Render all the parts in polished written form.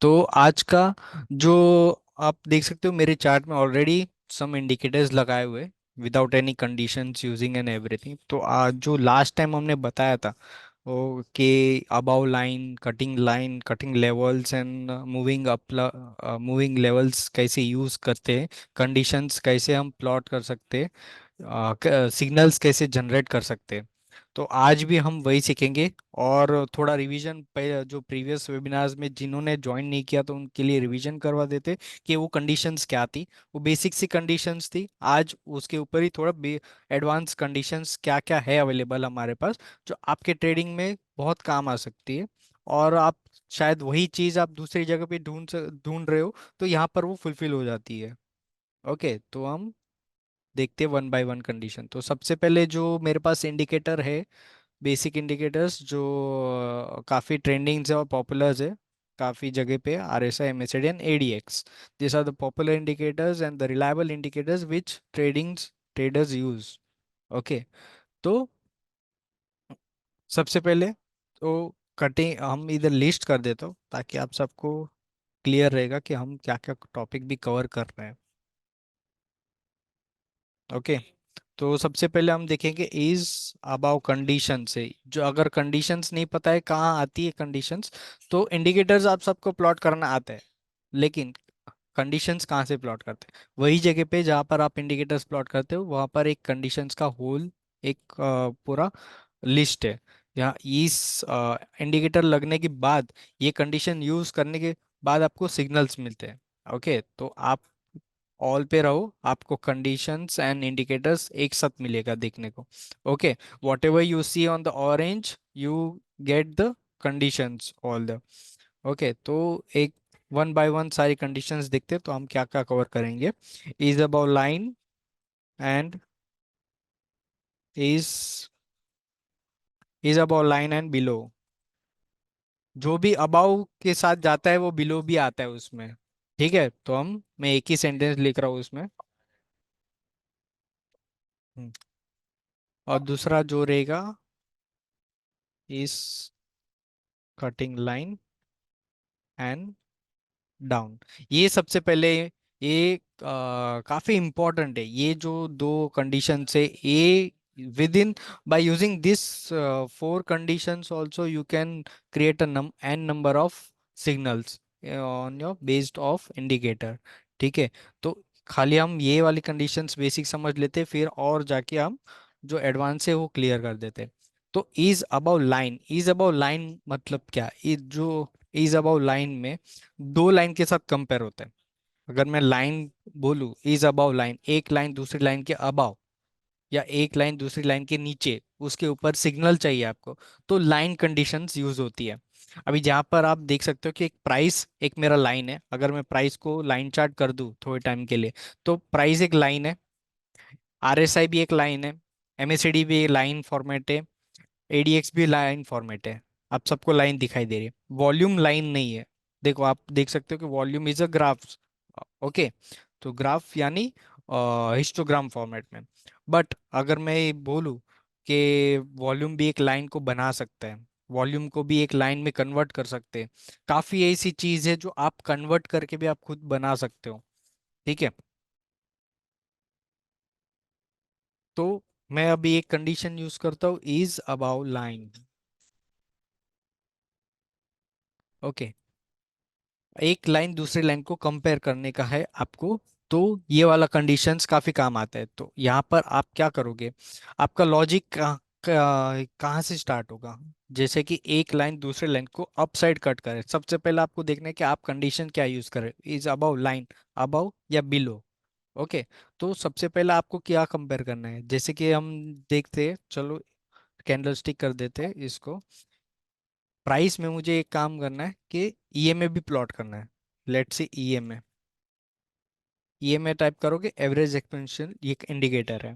तो आज का जो आप देख सकते हो मेरे चार्ट में ऑलरेडी सम इंडिकेटर्स लगाए हुए without any conditions using and everything. तो आज जो लास्ट टाइम हमने बताया था वो कि above line cutting levels and moving up moving levels कैसे यूज करते हैं, कंडीशंस कैसे हम प्लॉट कर सकते हैं, सिग्नल्स कैसे जनरेट कर सकते हैं। तो आज भी हम वही सीखेंगे। और थोड़ा रिवीजन जो प्रीवियस वेबिनार्स में जिन्होंने ज्वाइन नहीं किया तो उनके लिए रिवीजन करवा देते कि वो कंडीशंस क्या थी। वो बेसिक सी कंडीशंस थी। आज उसके ऊपर ही थोड़ा एडवांस कंडीशंस क्या क्या है अवेलेबल हमारे पास, जो आपके ट्रेडिंग में बहुत काम आ सकती है। और आप शायद वही चीज़ आप दूसरी जगह पे ढूंढ रहे हो, तो यहाँ पर वो फुलफिल हो जाती है। ओके, तो हम देखते हैं वन बाय वन कंडीशन। तो सबसे पहले जो मेरे पास इंडिकेटर है, बेसिक इंडिकेटर्स जो काफ़ी ट्रेंडिंग है और पॉपुलर्स है काफ़ी जगह पे, RSI, MACD and ADX। This are the popular indicators and the reliable indicators which traders use. Okay, तो सबसे पहले तो कटिंग हम इधर लिस्ट कर देता हूँ ताकि आप सबको क्लियर रहेगा कि हम क्या क्या टॉपिक भी कवर कर रहे हैं। ओके, तो सबसे पहले हम देखेंगे इज अबाउ कंडीशन से। जो अगर कंडीशंस नहीं पता है कहाँ आती है कंडीशंस, तो इंडिकेटर्स आप सबको प्लॉट करना आता है, लेकिन कंडीशंस कहाँ से प्लॉट करते हैं? वही जगह पे जहाँ पर आप इंडिकेटर्स प्लॉट करते हो वहाँ पर एक कंडीशंस का होल एक पूरा लिस्ट है। यहाँ इस इंडिकेटर लगने के बाद, ये कंडीशन यूज करने के बाद आपको सिग्नल्स मिलते हैं। ओके, तो आप ऑल पे रहो, आपको कंडीशंस एंड इंडिकेटर्स एक साथ मिलेगा देखने को। Okay, whatever you see on the orange you get the conditions all the. Okay, तो एक वन बाय वन सारी कंडीशंस देखते हैं तो हम क्या क्या कवर करेंगे। Is about line and is is about line and below. जो भी अबाउ के साथ जाता है वो बिलो भी आता है उसमें। ठीक है, तो मैं एक ही सेंटेंस लिख रहा हूँ उसमें। हम्म, और दूसरा जो रहेगा is cutting line and down. ये सबसे पहले ये काफी इंपॉर्टेंट है। ये जो दो कंडीशन है ये with in by using this four conditions also you can create an number of signals on your based of indicator. ठीक है, तो खाली हम ये वाली कंडीशंस बेसिक समझ लेते फिर और जाके हम जो एडवांस है वो क्लियर कर देते। तो इज अबाउ लाइन मतलब क्या? इज जो इज अबाउ लाइन में दो लाइन के साथ कंपेयर होता है। अगर मैं लाइन बोलूँ इज अबाउ लाइन, एक लाइन दूसरी लाइन के अबाव, या एक लाइन दूसरी लाइन के नीचे, उसके ऊपर सिग्नल चाहिए आपको, तो लाइन कंडीशंस यूज होती है। अभी जहां पर आप देख सकते हो कि एक प्राइस एक मेरा लाइन है, अगर मैं प्राइस को लाइन चार्ट कर दूं थोड़े टाइम के लिए, तो प्राइस एक लाइन है, RSI भी एक लाइन है, MACD भी एक लाइन फॉर्मेट है, ADX भी लाइन फॉर्मेट है। आप सबको लाइन दिखाई दे रही है, वॉल्यूम लाइन नहीं है। देखो आप देख सकते हो कि volume is a graph. Okay, तो ग्राफ यानी हिस्टोग्राम फॉर्मेट में। बट अगर मैं ये बोलूँ कि वॉल्यूम भी एक लाइन को बना सकता है, वॉल्यूम को भी एक लाइन में कन्वर्ट कर सकते हैं, काफी ऐसी चीज है जो आप कन्वर्ट करके भी आप खुद बना सकते हो। ठीक है, तो मैं अभी एक कंडीशन यूज करता हूँ इज अबाउ लाइन। ओके, एक लाइन दूसरी लाइन को कंपेयर करने का है आपको, तो ये वाला कंडीशंस काफी काम आता है। तो यहाँ पर आप क्या करोगे, आपका लॉजिक कहाँ से स्टार्ट होगा? जैसे कि एक लाइन दूसरे लाइन को अप साइड कट करे, सबसे पहले आपको देखना है कि आप कंडीशन क्या यूज करें, इज अबाउ लाइन, अबाउ या बिलो। ओके, तो सबसे पहले आपको क्या कंपेयर करना है, जैसे कि हम देखते हैं, चलो कैंडल स्टिक कर देते हैं इसको। प्राइस में मुझे एक काम करना है कि EMA भी प्लॉट करना है। लेट्स से EMA टाइप करोगे, एवरेज एक्सपेंशन, ये एक इंडिकेटर है।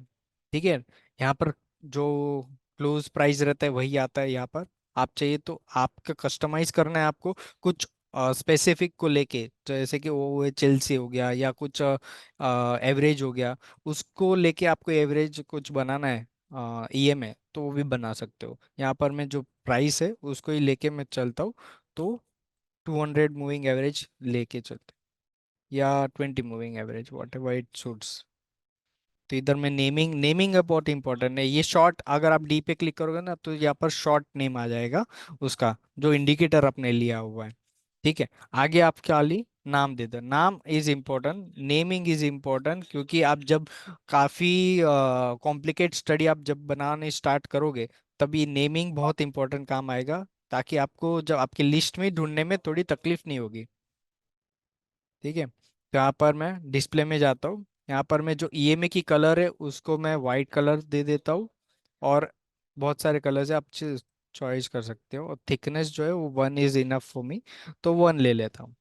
ठीक है, यहाँ पर जो क्लोज प्राइस रहता है वही आता है यहाँ पर। आप चाहिए तो आपका कस्टमाइज करना है आपको, कुछ स्पेसिफिक को लेके, जैसे कि वो चेल्सी हो गया या कुछ एवरेज हो गया, उसको लेके आपको एवरेज कुछ बनाना है EMA, तो वो भी बना सकते हो। यहाँ पर मैं जो प्राइस है उसको ही लेके मैं चलता हूँ। तो 200 मूविंग एवरेज लेके चलते, या 20 moving average, what ever it suits. तो इधर में नेमिंग, नेमिंग है बहुत इंपॉर्टेंट है। ये शॉर्ट, अगर आप डी पे क्लिक करोगे ना तो यहाँ पर शॉर्ट नेम आ जाएगा उसका, जो इंडिकेटर आपने लिया हुआ है। ठीक है, आगे आप क्या ली, नाम दे दो। नाम is important, naming is important, क्योंकि आप जब काफी कॉम्प्लिकेट स्टडी आप जब बनाने स्टार्ट करोगे, तभी नेमिंग बहुत इंपॉर्टेंट काम आएगा, ताकि आपको जब आपकी लिस्ट में ढूंढने में थोड़ी तकलीफ नहीं होगी। ठीक है, तो यहाँ पर मैं डिस्प्ले में जाता हूँ। यहाँ पर मैं जो ईएमए की कलर है उसको मैं वाइट कलर दे देता हूँ। और बहुत सारे कलर्स है, आप चॉइस कर सकते हो। और थिकनेस जो है वो 1 इज इनफ फॉर मी, तो 1 ले लेता हूँ।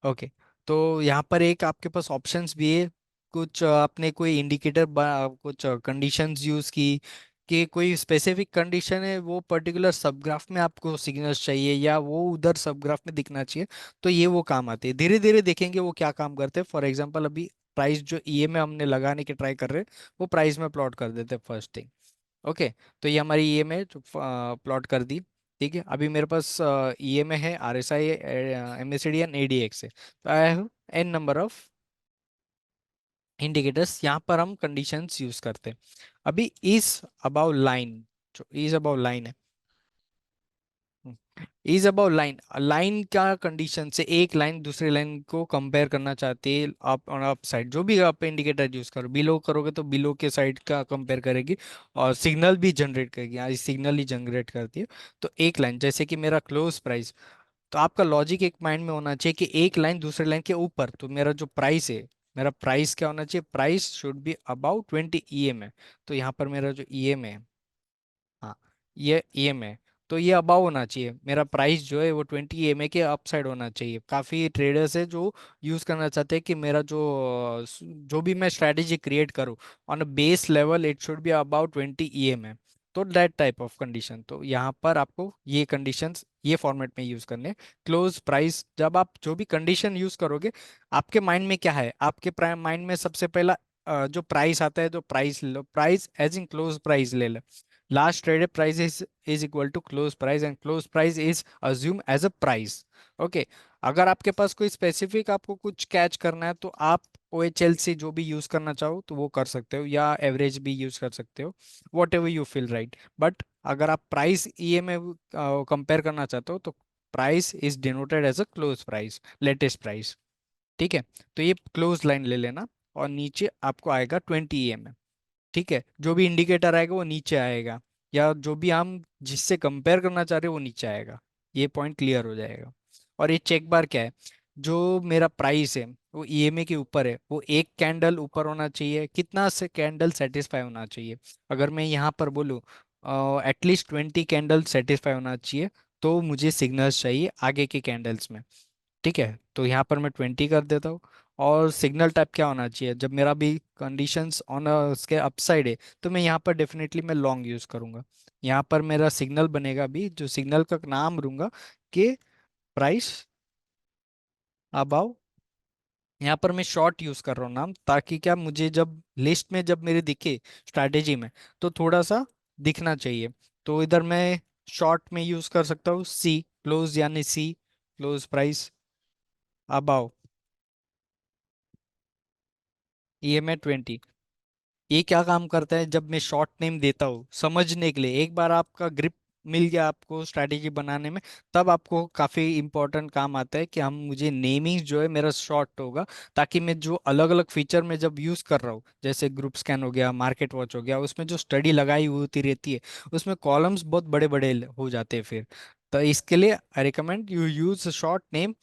ओके, तो यहाँ पर एक आपके पास ऑप्शंस भी है। कुछ आपने कोई इंडिकेटर, कुछ कंडीशंस यूज की, कि कोई स्पेसिफिक कंडीशन है वो पर्टिकुलर सबग्राफ में आपको सिग्नल्स चाहिए, या वो उधर सबग्राफ में दिखना चाहिए, तो ये वो काम आते हैं। धीरे धीरे देखेंगे वो क्या काम करते हैं। फॉर एग्जांपल अभी प्राइस जो ईएमए हमने लगाने के ट्राई कर रहे हैं, वो प्राइस में प्लॉट कर देते हैं फर्स्ट थिंग। ओके, तो ये हमारी ईएमए जो प्लॉट कर दी। ठीक है, अभी मेरे पास ईएमए है, आरएसआई, एमएससीडी एंड एडीएक्स है, तो I have an number of indicators. यहाँ पर हम कंडीशंस यूज करते हैं। अभी इज अबाउ लाइन, जो इज अबाउ लाइन है, इज अबाउट लाइन, लाइन का कंडीशन से एक लाइन दूसरी लाइन को कंपेयर करना चाहते हैं, अप और अप साइड, जो भी आप इंडिकेटर यूज करो। बिलो करोगे तो बिलो के साइड का कंपेयर करेगी, और सिग्नल भी जनरेट करेगी, आज सिग्नल ही जनरेट करती है। तो एक लाइन, जैसे कि मेरा क्लोज प्राइस, तो आपका लॉजिक एक माइंड में होना चाहिए कि एक लाइन दूसरी लाइन के ऊपर, तो मेरा जो प्राइस है, मेरा प्राइस क्या होना चाहिए, price should be about 20 EM है। तो यहाँ पर मेरा जो EM है, हाँ, ये EM है, तो ये अबाव होना चाहिए। मेरा प्राइस जो है वो 20 EMA के अपसाइड होना चाहिए। काफ़ी ट्रेडर्स है जो यूज़ करना चाहते हैं कि मेरा जो भी मैं स्ट्रैटेजी क्रिएट करूँ, on a base level it should be about 20 EMA। तो दैट टाइप ऑफ कंडीशन, तो यहाँ पर आपको ये कंडीशंस ये फॉर्मेट में यूज़ करने। क्लोज प्राइस, जब आप जो भी कंडीशन यूज़ करोगे, आपके माइंड में क्या है, आपके माइंड में सबसे पहला जो प्राइस आता है, तो प्राइस ले लो, price as in close price ले लो। Last traded price is equal to close price, and close price is assume as a price. Okay, अगर आपके पास कोई स्पेसिफिक आपको कुछ कैच करना है, तो आप OHL से जो भी यूज करना चाहो तो वो कर सकते हो, या एवरेज भी यूज कर सकते हो, whatever you feel right. But अगर आप प्राइस EMA कंपेयर करना चाहते हो, तो price is denoted as a close price, latest price. ठीक है, तो ये क्लोज लाइन ले लेना, और नीचे आपको आएगा 20 EMA। ठीक है, जो भी इंडिकेटर आएगा वो नीचे आएगा, या जो भी हम जिससे कंपेयर करना चाह रहे हैं वो नीचे आएगा। ये पॉइंट क्लियर हो जाएगा। और ये चेक बार क्या है, जो मेरा प्राइस है वो EMA के ऊपर है, वो एक कैंडल ऊपर होना चाहिए, कितना से कैंडल सेटिस्फाई होना चाहिए। अगर मैं यहाँ पर बोलूँ एटलीस्ट 20 कैंडल सेटिस्फाई होना चाहिए, तो मुझे सिग्नल्स चाहिए आगे के कैंडल्स में। ठीक है, तो यहाँ पर मैं 20 कर देता हूँ। और सिग्नल टाइप क्या होना चाहिए, जब मेरा भी कंडीशंस ऑन उसके अपसाइड है, तो मैं यहाँ पर डेफिनेटली मैं लॉन्ग यूज़ करूँगा। यहाँ पर मेरा सिग्नल बनेगा भी, जो सिग्नल का नाम दूंगा कि प्राइस अबाव। यहाँ पर मैं शॉर्ट यूज़ कर रहा हूँ नाम, ताकि क्या, मुझे जब लिस्ट में जब मेरे दिखे स्ट्रैटेजी में, तो थोड़ा सा दिखना चाहिए। तो इधर मैं शॉर्ट में यूज़ कर सकता हूँ सी क्लोज, यानी सी क्लोज प्राइस अबाव EMA 20। ये क्या काम करता है, जब मैं शॉर्ट नेम देता हूँ समझने के लिए, एक बार आपका ग्रिप मिल गया आपको स्ट्रैटेजी बनाने में, तब आपको काफी इंपॉर्टेंट काम आता है कि हम मुझे नेमिंग जो है मेरा शॉर्ट होगा, ताकि मैं जो अलग अलग फीचर में जब यूज कर रहा हूँ, जैसे ग्रुप स्कैन हो गया, मार्केट वॉच हो गया, उसमें जो स्टडी लगाई हुई होती रहती है, उसमें कॉलम्स बहुत बड़े बड़े हो जाते हैं फिर। तो इसके लिए I recommend you use short name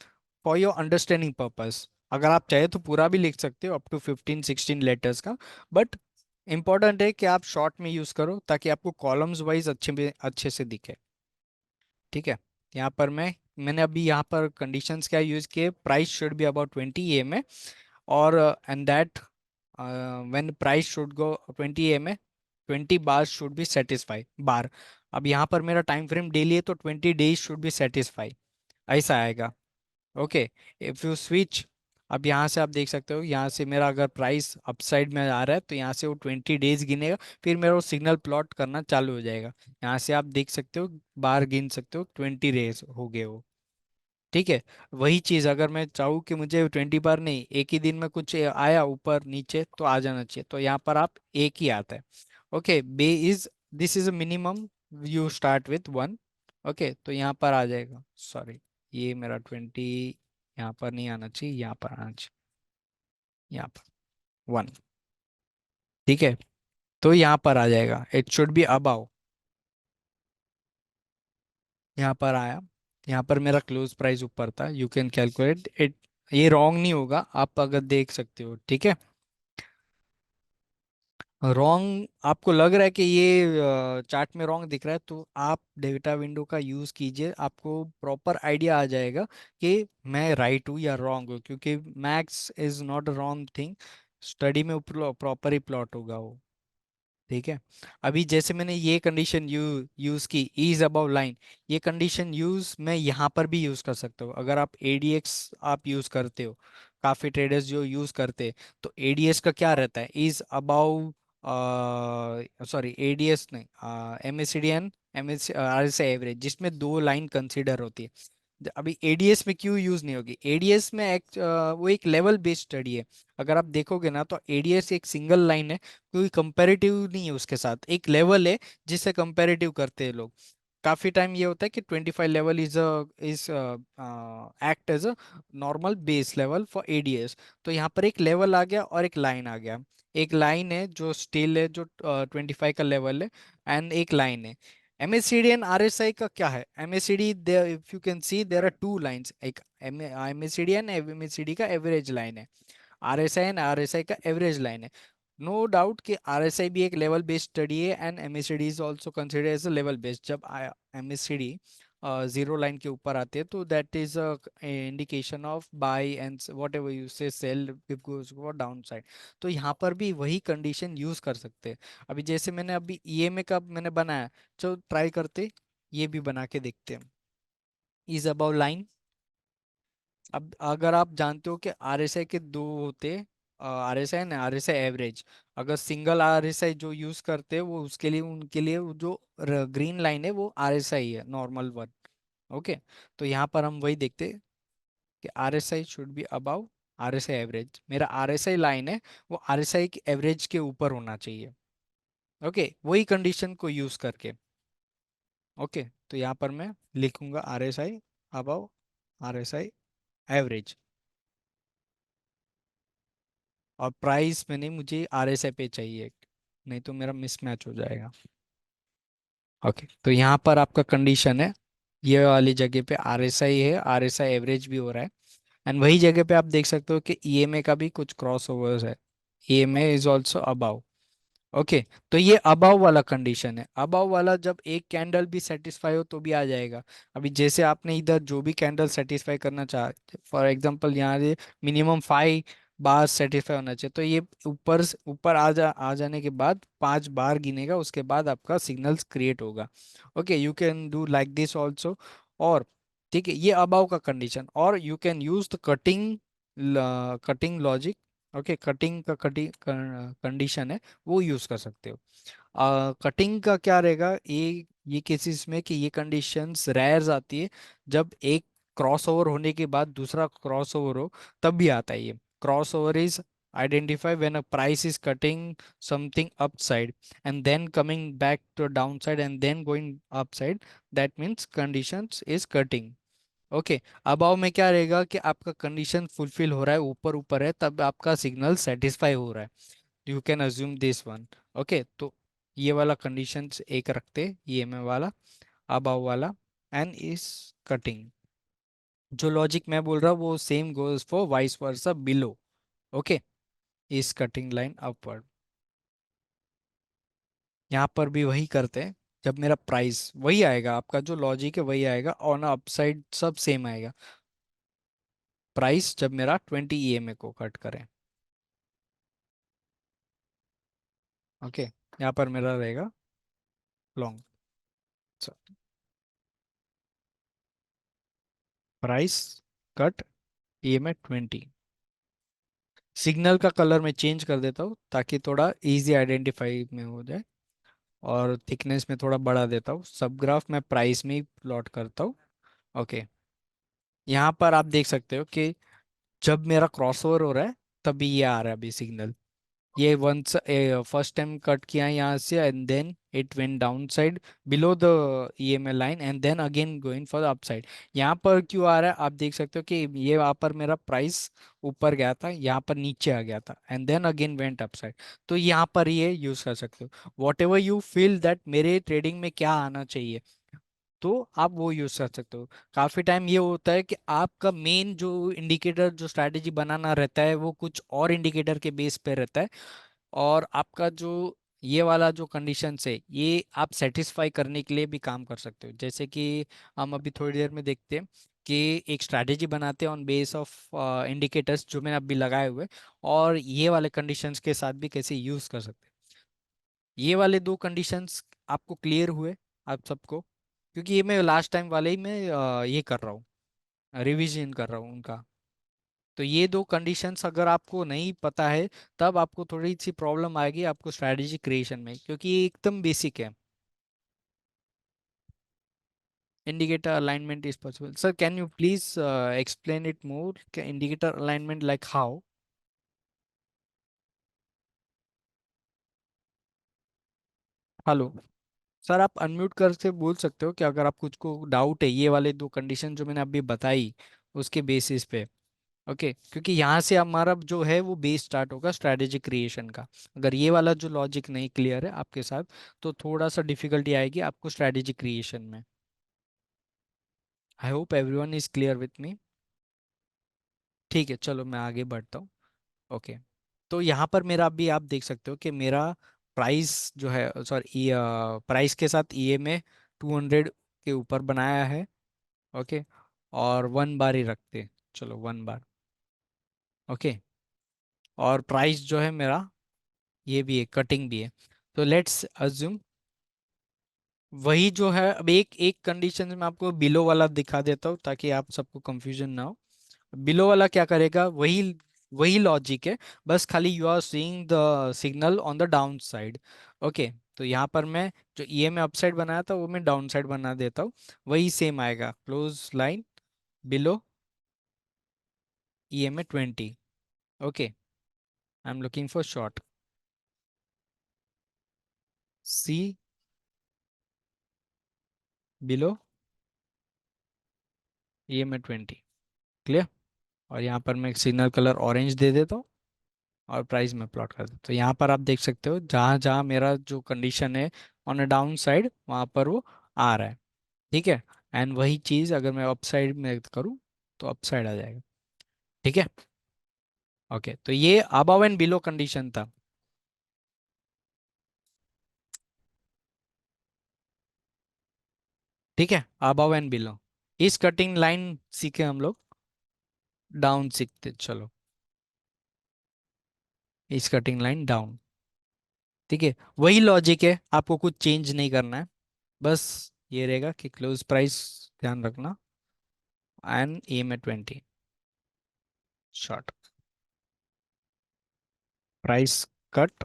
for your understanding purpose. अगर आप चाहे तो पूरा भी लिख सकते हो, अप टू 15-16 लेटर्स का, बट इंपॉर्टेंट है कि आप शॉर्ट में यूज करो, ताकि आपको कॉलम्स वाइज अच्छे से दिखे। ठीक है, यहाँ पर मैंने अभी यहाँ पर कंडीशंस क्या यूज किए, price should be about 20 EMA, और and that when price should go 20 EMA, 20 bar should be satisfy bar. अब यहाँ पर मेरा टाइम फ्रेम डेली है, तो 20 डेज शुड बी सेटिस्फाई, ऐसा आएगा। ओके, इफ यू स्विच, अब यहाँ से आप देख सकते हो, यहाँ से मेरा अगर प्राइस अपसाइड में आ रहा है, तो यहाँ से वो 20 डेज गिनेगा, फिर मेरा वो सिग्नल प्लॉट करना चालू हो जाएगा। यहाँ से आप देख सकते हो, बार गिन सकते हो, 20 डेज हो गए वो। ठीक है। वही चीज अगर मैं चाहूँ कि मुझे 20 बार नहीं, एक ही दिन में कुछ आया ऊपर नीचे तो आ जाना चाहिए, तो यहाँ पर आप एक ही आता है। Okay, bay is, this is a minimum, you start with 1। Okay, तो यहाँ पर आ जाएगा, सॉरी, ये मेरा 20 यहाँ पर नहीं आना चाहिए, यहाँ पर आना चाहिए, यहाँ पर 1। ठीक है, तो यहाँ पर आ जाएगा, इट शुड बी अबाउ, यहाँ पर आया। यहाँ पर मेरा क्लोज प्राइस ऊपर था, यू कैन कैलकुलेट इट। ये रॉन्ग नहीं होगा, आप अगर देख सकते हो, ठीक है। रॉन्ग आपको लग रहा है कि ये चार्ट में रॉन्ग दिख रहा है, तो आप डेटा विंडो का यूज़ कीजिए, आपको प्रॉपर आइडिया आ जाएगा कि मैं राइट हूँ या रॉन्ग हूँ, क्योंकि maths is not a wrong thing, study में प्रॉपर ही प्लॉट होगा वो। ठीक है। अभी जैसे मैंने ये कंडीशन यूज की, इज अबव लाइन, ये कंडीशन यूज मैं यहाँ पर भी यूज कर सकता हूँ, अगर आप एडीएक्स आप यूज करते हो, काफी ट्रेडर्स जो यूज करते हैं, तो एडीएस का क्या रहता है, इज अबाउ, सॉरी एडीएस नहीं, MSCD and MS RSI average, जिसमें दो लाइन कंसीडर होती है। अभी एडीएस में क्यों यूज नहीं होगी, एडीएस में वो एक लेवल बेस्ड स्टडी है। अगर आप देखोगे ना, तो एडीएस एक सिंगल लाइन है, कोई कंपैरेटिव नहीं है उसके साथ, एक लेवल है जिससे कंपैरेटिव करते हैं लोग। काफी टाइम ये होता है कि 25 level is act as a normal base level for ADS. तो यहाँ पर एक लेवल आ गया और एक लाइन आ गया। एक लाइन है जो स्टिल है, जो 25 का लेवल है, एंड एक लाइन है। MACD एंड RSI का क्या है, MACD, if you can see there are two lines, एक MACD एंड MACD का एवरेज लाइन है, RSI एंड RSI का एवरेज लाइन है। नो डाउट कि RSI भी एक लेवल बेस्ड स्टडी है, and MACD is also consider as a level based. जब MACD जीरो लाइन के ऊपर आते हैं, तो that is a indication of buy and whatever you say sell if goes for down side. तो यहाँ पर भी वही कंडीशन यूज कर सकते हैं। अभी जैसे मैंने अभी EMA का मैंने बनाया, तो ट्राई करते, ये भी बना के देखते हैं, इज अबाउ लाइन। अब अगर आप जानते हो कि RSI के दो होते, RSI ना RSI एवरेज, अगर सिंगल RSI जो यूज करते हैं, वो उसके लिए उनके लिए वो जो ग्रीन लाइन है वो RSI है, नॉर्मल वन। ओके, तो यहाँ पर हम वही देखते हैं कि RSI should be above RSI average, मेरा RSI लाइन है वो RSI के एवरेज के ऊपर होना चाहिए। ओके, वही कंडीशन को यूज करके। ओके, तो यहाँ पर मैं लिखूंगा RSI अबाउ RSI एवरेज, और प्राइस में नहीं, मुझे RSI पे चाहिए, नहीं तो मेरा मिसमैच हो जाएगा। ओके, तो यहाँ पर आपका कंडीशन है, ये वाली जगह पे RSI है, RSI एवरेज भी हो रहा है, एंड वही जगह पे आप देख सकते हो कि EMA का भी कुछ क्रॉस ओवर्स है, EMA is also above. Okay, तो ये अबाव वाला कंडीशन है, अबाव वाला जब एक कैंडल भी सेटिस्फाई हो तो भी आ जाएगा। अभी जैसे आपने इधर जो भी कैंडल सेटिस्फाई करना चाह, फॉर एग्जांपल यहाँ ये मिनिमम 5 बार सेटिस्फाई होना चाहिए, तो ये ऊपर आ जाने के बाद 5 बार गिनेगा, उसके बाद आपका सिग्नल्स क्रिएट होगा। Okay, you can do like this also. और ठीक है, ये अबाव का कंडीशन, और you can use the cutting logic. Okay, cutting का कटिंग कंडीशन है, वो यूज कर सकते हो। कटिंग का क्या रहेगा, ये केसेस में कि ये कंडीशंस रेयर्स आती है, जब एक क्रॉसओवर होने के बाद दूसरा क्रॉसओवर हो, तब भी आता है ये। Crossover is identify when a price is cutting something upside and then coming back to downside and then going upside, that means conditions is cutting। Okay, above में क्या रहेगा कि आपका कंडीशन फुलफिल हो रहा है, ऊपर ऊपर है, तब आपका सिग्नल सेटिस्फाई हो रहा है, you can assume this one. Okay, तो ये वाला कंडीशन एक रखते, ये में वाला, अबाव वाला, एंड इस कटिंग, जो लॉजिक मैं बोल रहा हूँ वो same goes for vice versa below. Okay, इस कटिंग लाइन अपवर्ड, यहाँ पर भी वही करते हैं, जब मेरा प्राइस वही आएगा, आपका जो लॉजिक है वही आएगा, ऑन अपसाइड सब सेम आएगा, प्राइस जब मेरा 20 EMA को कट करें। ओके, यहाँ पर मेरा रहेगा long, price cut EMA 20। Signal का कलर मैं चेंज कर देता हूँ ताकि थोड़ा इजी आइडेंटिफाई में हो जाए, और थिकनेस में थोड़ा बढ़ा देता हूँ, सब ग्राफ मैं प्राइस में ही प्लॉट करता हूँ। ओके, यहाँ पर आप देख सकते हो कि जब मेरा क्रॉसओवर हो रहा है तभी ये आ रहा है अभी सिग्नल। ये वंस फर्स्ट टाइम कट किया है यहाँ से, and then it went down side below the EML line, and then again going for the upside. यहाँ पर क्यों आ रहा है आप देख सकते हो कि ये यहाँ पर मेरा प्राइस ऊपर गया था, यहाँ पर नीचे आ गया था, and then again went upside. तो यहाँ पर ये यूज कर सकते हो। Whatever you feel that मेरे ट्रेडिंग में क्या आना चाहिए, तो आप वो यूज कर सकते हो। काफी टाइम ये होता है कि आपका मेन जो इंडिकेटर जो स्ट्रैटेजी बनाना रहता है वो कुछ और इंडिकेटर के बेस पे रहता है, और आपका जो ये वाला जो कंडीशन है ये आप सेटिस्फाई करने के लिए भी काम कर सकते हो। जैसे कि हम अभी थोड़ी देर में देखते हैं कि एक स्ट्रैटेजी बनाते हैं ऑन बेस ऑफ इंडिकेटर्स जो मैंने अभी लगाए हुए, और ये वाले कंडीशंस के साथ भी कैसे यूज कर सकते हैं। ये वाले दो कंडीशंस आपको क्लियर हुए आप सबको? क्योंकि ये मैं लास्ट टाइम वाले ही मैं ये कर रहा हूँ, रिवीजन कर रहा हूँ उनका। तो ये दो कंडीशंस अगर आपको नहीं पता है तब आपको थोड़ी सी प्रॉब्लम आएगी आपको स्ट्रैटेजी क्रिएशन में, क्योंकि ये एकदम बेसिक है। Indicator alignment is possible sir, can you please explain it more, indicator alignment like how? Hello sir, आप अनम्यूट करके बोल सकते हो कि अगर आप कुछ को डाउट है ये वाले दो कंडीशन जो मैंने अभी बताई उसके बेसिस पे। ओके, क्योंकि यहाँ से हमारा जो है वो बेस स्टार्ट होगा स्ट्रैटेजी क्रिएशन का। अगर ये वाला जो लॉजिक नहीं क्लियर है आपके साथ तो थोड़ा सा डिफिकल्टी आएगी आपको स्ट्रैटेजी क्रिएशन में। I hope everyone is clear with me. ठीक है, चलो मैं आगे बढ़ता हूँ। ओके, तो यहाँ पर मेरा अभी आप देख सकते हो कि मेरा प्राइस जो है, सॉरी, प्राइस के साथ ईएमए 200 के ऊपर बनाया है। ओके, और 1 बार ही रखते, चलो 1 बार। ओके, और प्राइस जो है मेरा ये भी है, कटिंग भी है। तो लेट्स अज्यूम वही जो है। अब एक एक कंडीशन में आपको बिलो वाला दिखा देता हूँ ताकि आप सबको कंफ्यूजन ना हो। बिलो वाला क्या करेगा, वही वही लॉजिक है, बस खाली you are seeing the signal on the down side. Okay, तो यहाँ पर मैं जो ईएमए अपसाइड बनाया था वो मैं डाउन साइड बना देता हूँ। वही सेम आएगा, close line below EMA 20। Okay, I am looking for short see below EMA 20। Clear? और यहाँ पर मैं एक सिग्नल कलर ऑरेंज दे देता हूँ और प्राइस में प्लॉट कर देता हूँ। तो यहाँ पर आप देख सकते हो जहाँ जहाँ मेरा जो कंडीशन है ऑन अ डाउन साइड वहाँ पर वो आ रहा है। ठीक है, एंड वही चीज़ अगर मैं अप साइड में करूँ तो अप साइड आ जाएगा। ठीक है। ओके, तो ये अबव एंड बिलो कंडीशन था। ठीक है, अबव एंड बिलो। इस कटिंग लाइन सीखे हम लोग, डाउन सीखते चलो। इस कटिंग लाइन डाउन। ठीक है, वही लॉजिक है, आपको कुछ चेंज नहीं करना है। बस ये रहेगा कि क्लोज प्राइस ध्यान रखना and M A 20 short price cut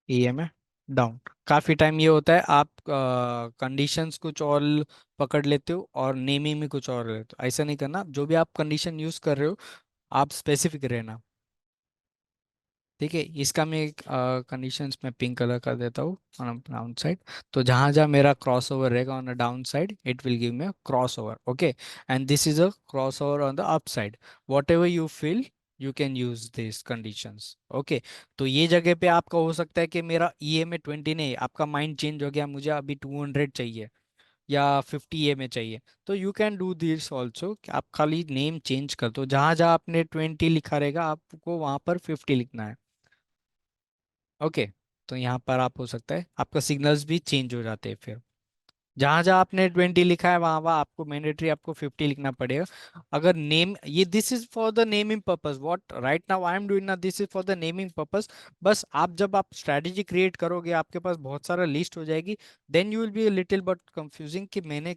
EMA down. काफी टाइम ये होता है आप कंडीशंस कुछ और पकड़ लेते हो और नेमिंग में कुछ और लेते हो, ऐसा नहीं करना। जो भी आप कंडीशन यूज कर रहे हो आप स्पेसिफिक रहना। ठीक है, इसका मैं एक कंडीशंस में पिंक कलर कर देता हूँ ऑन डाउन साइड। तो जहाँ जहाँ मेरा क्रॉस ओवर रहेगा on the down side it will give me a cross over. Okay, and this is a cross over on the up side. What ever you feel you can use this conditions. Okay, तो ये जगह पे आपका हो सकता है कि मेरा ईएमए 20 नहीं, आपका माइंड चेंज हो गया, मुझे अभी 200 चाहिए या 50 ए में चाहिए। तो you can do this also, आप खाली नेम चेंज कर दो, जहाँ जहाँ आपने 20 लिखा रहेगा आपको वहाँ पर 50 लिखना है। ओके, तो यहाँ पर आप हो सकता है आपका सिग्नल्स भी चेंज हो जाते हैं फिर। जहां जहां आपने 20 लिखा है वहां वहां आपको मैंडेटरी आपको 50 लिखना पड़ेगा। अगर नेम ये this is for the naming purpose, what right now I am doing ना, this is for the naming purpose. बस आप जब आप स्ट्रैटेजी क्रिएट करोगे आपके पास बहुत सारा लिस्ट हो जाएगी, then you will be little but confusing कि मैंने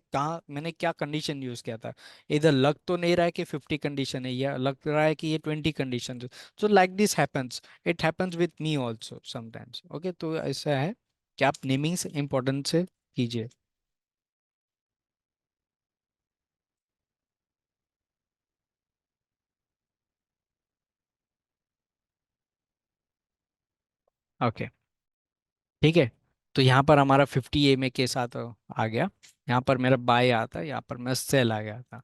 क्या कंडीशन यूज किया था। इधर लग तो नहीं रहा है कि 50 कंडीशन है या लग रहा है कि ये 20 condition. So like this happens, it happens with me also sometimes. Okay, तो ऐसा है कि आप नेमिंग्स इंपॉर्टेंट से कीजिए। ओके, ठीक है। तो यहाँ पर हमारा 50 EMA के साथ आ गया। यहाँ पर मेरा बाय आता है, यहाँ पर मेरा सेल आ गया था।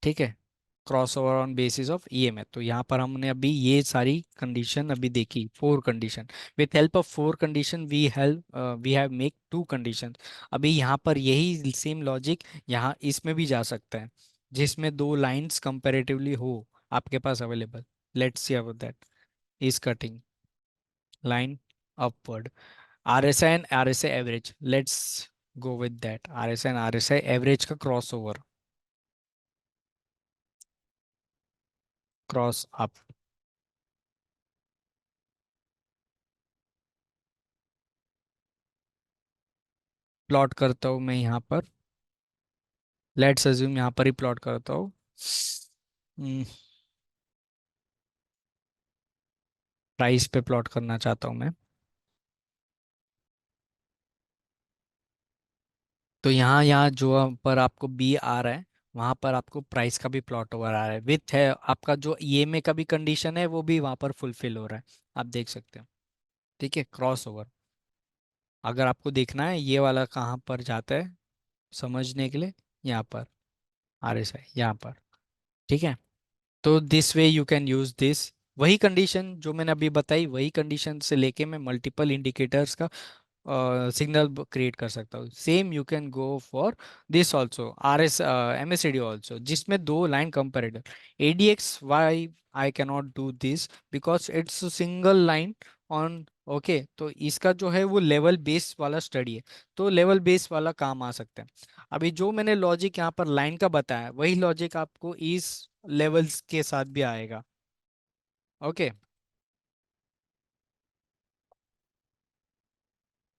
ठीक है, cross over on basis of EMF. तो यहाँ पर हमने अभी ये सारी कंडीशन अभी देखी, 4 condition. With help of 4 condition we have make 2 condition. अभी यहाँ पर यही सेम लॉजिक यहाँ इसमें भी जा सकता है, जिसमें दो लाइंस कंपैरेटिवली हो आपके पास available. Let's see about that. Is cutting line upward, RSI and RSI average. Let's go with that. RSI and RSI average का cross over, cross up. Plot करता हूँ मैं यहाँ पर। लेट्स अज्यूम यहाँ पर ही प्लॉट करता हूँ। प्राइस पे प्लॉट करना चाहता हूँ मैं। तो यहाँ यहाँ जो पर आपको बी आ रहा है, वहाँ पर आपको प्राइस का भी प्लॉट ओवर आ रहा है। विथ है आपका जो ईएमए का भी कंडीशन है, वो भी वहाँ पर फुलफिल हो रहा है, आप देख सकते हो। ठीक है, क्रॉस ओवर। अगर आपको देखना है ये वाला कहाँ पर जाता है समझने के लिए, यहाँ पर RSI यहाँ पर। ठीक है, तो this way you can use this. वही कंडीशन जो मैंने अभी बताई, वही कंडीशन से लेके मैं मल्टीपल इंडिकेटर्स का सिग्नल क्रिएट कर सकता हूँ। Same you can go for this also, MACD also, जिसमें दो line comparator. ADX why I cannot do this because it's single line on. Okay, तो इसका जो है वो लेवल बेस वाला स्टडी है, तो लेवल बेस वाला काम आ सकता है। अभी जो मैंने लॉजिक यहाँ पर लाइन का बताया, वही लॉजिक आपको इस लेवल्स के साथ भी आएगा। Okay,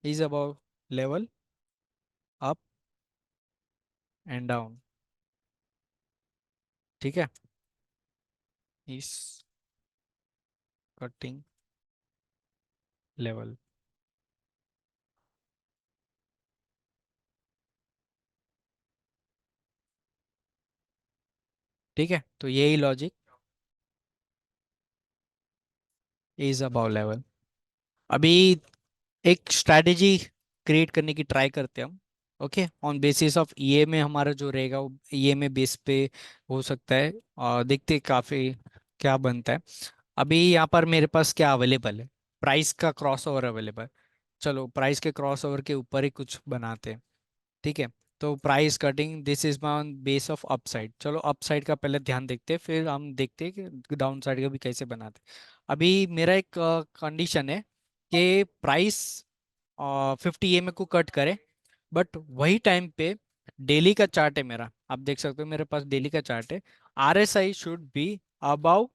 is about level up and down. ठीक है, इस कटिंग लेवल। ठीक है, तो यही लॉजिक इज अबाउट लेवल। अभी एक स्ट्रैटेजी क्रिएट करने की ट्राई करते हैं हम। ओके, ऑन बेसिस ऑफ ये में हमारा जो रहेगा वो ये में बेस पे हो सकता है, और देखते हैं काफी क्या बनता है। अभी यहाँ पर मेरे पास क्या अवेलेबल है, प्राइस का क्रॉसओवर अवेलेबल। चलो प्राइस के क्रॉसओवर के ऊपर ही कुछ बनाते हैं। ठीक है, तो price cutting this is my on base of upside. चलो अपसाइड का पहले ध्यान देखते हैं, फिर हम देखते हैं कि डाउन साइड का भी कैसे बनाते हैं। अभी मेरा एक कंडीशन है कि प्राइस 50 EMA को कट करे, बट वही टाइम पे डेली का चार्ट है मेरा, आप देख सकते हो मेरे पास डेली का चार्ट है। RSI should be above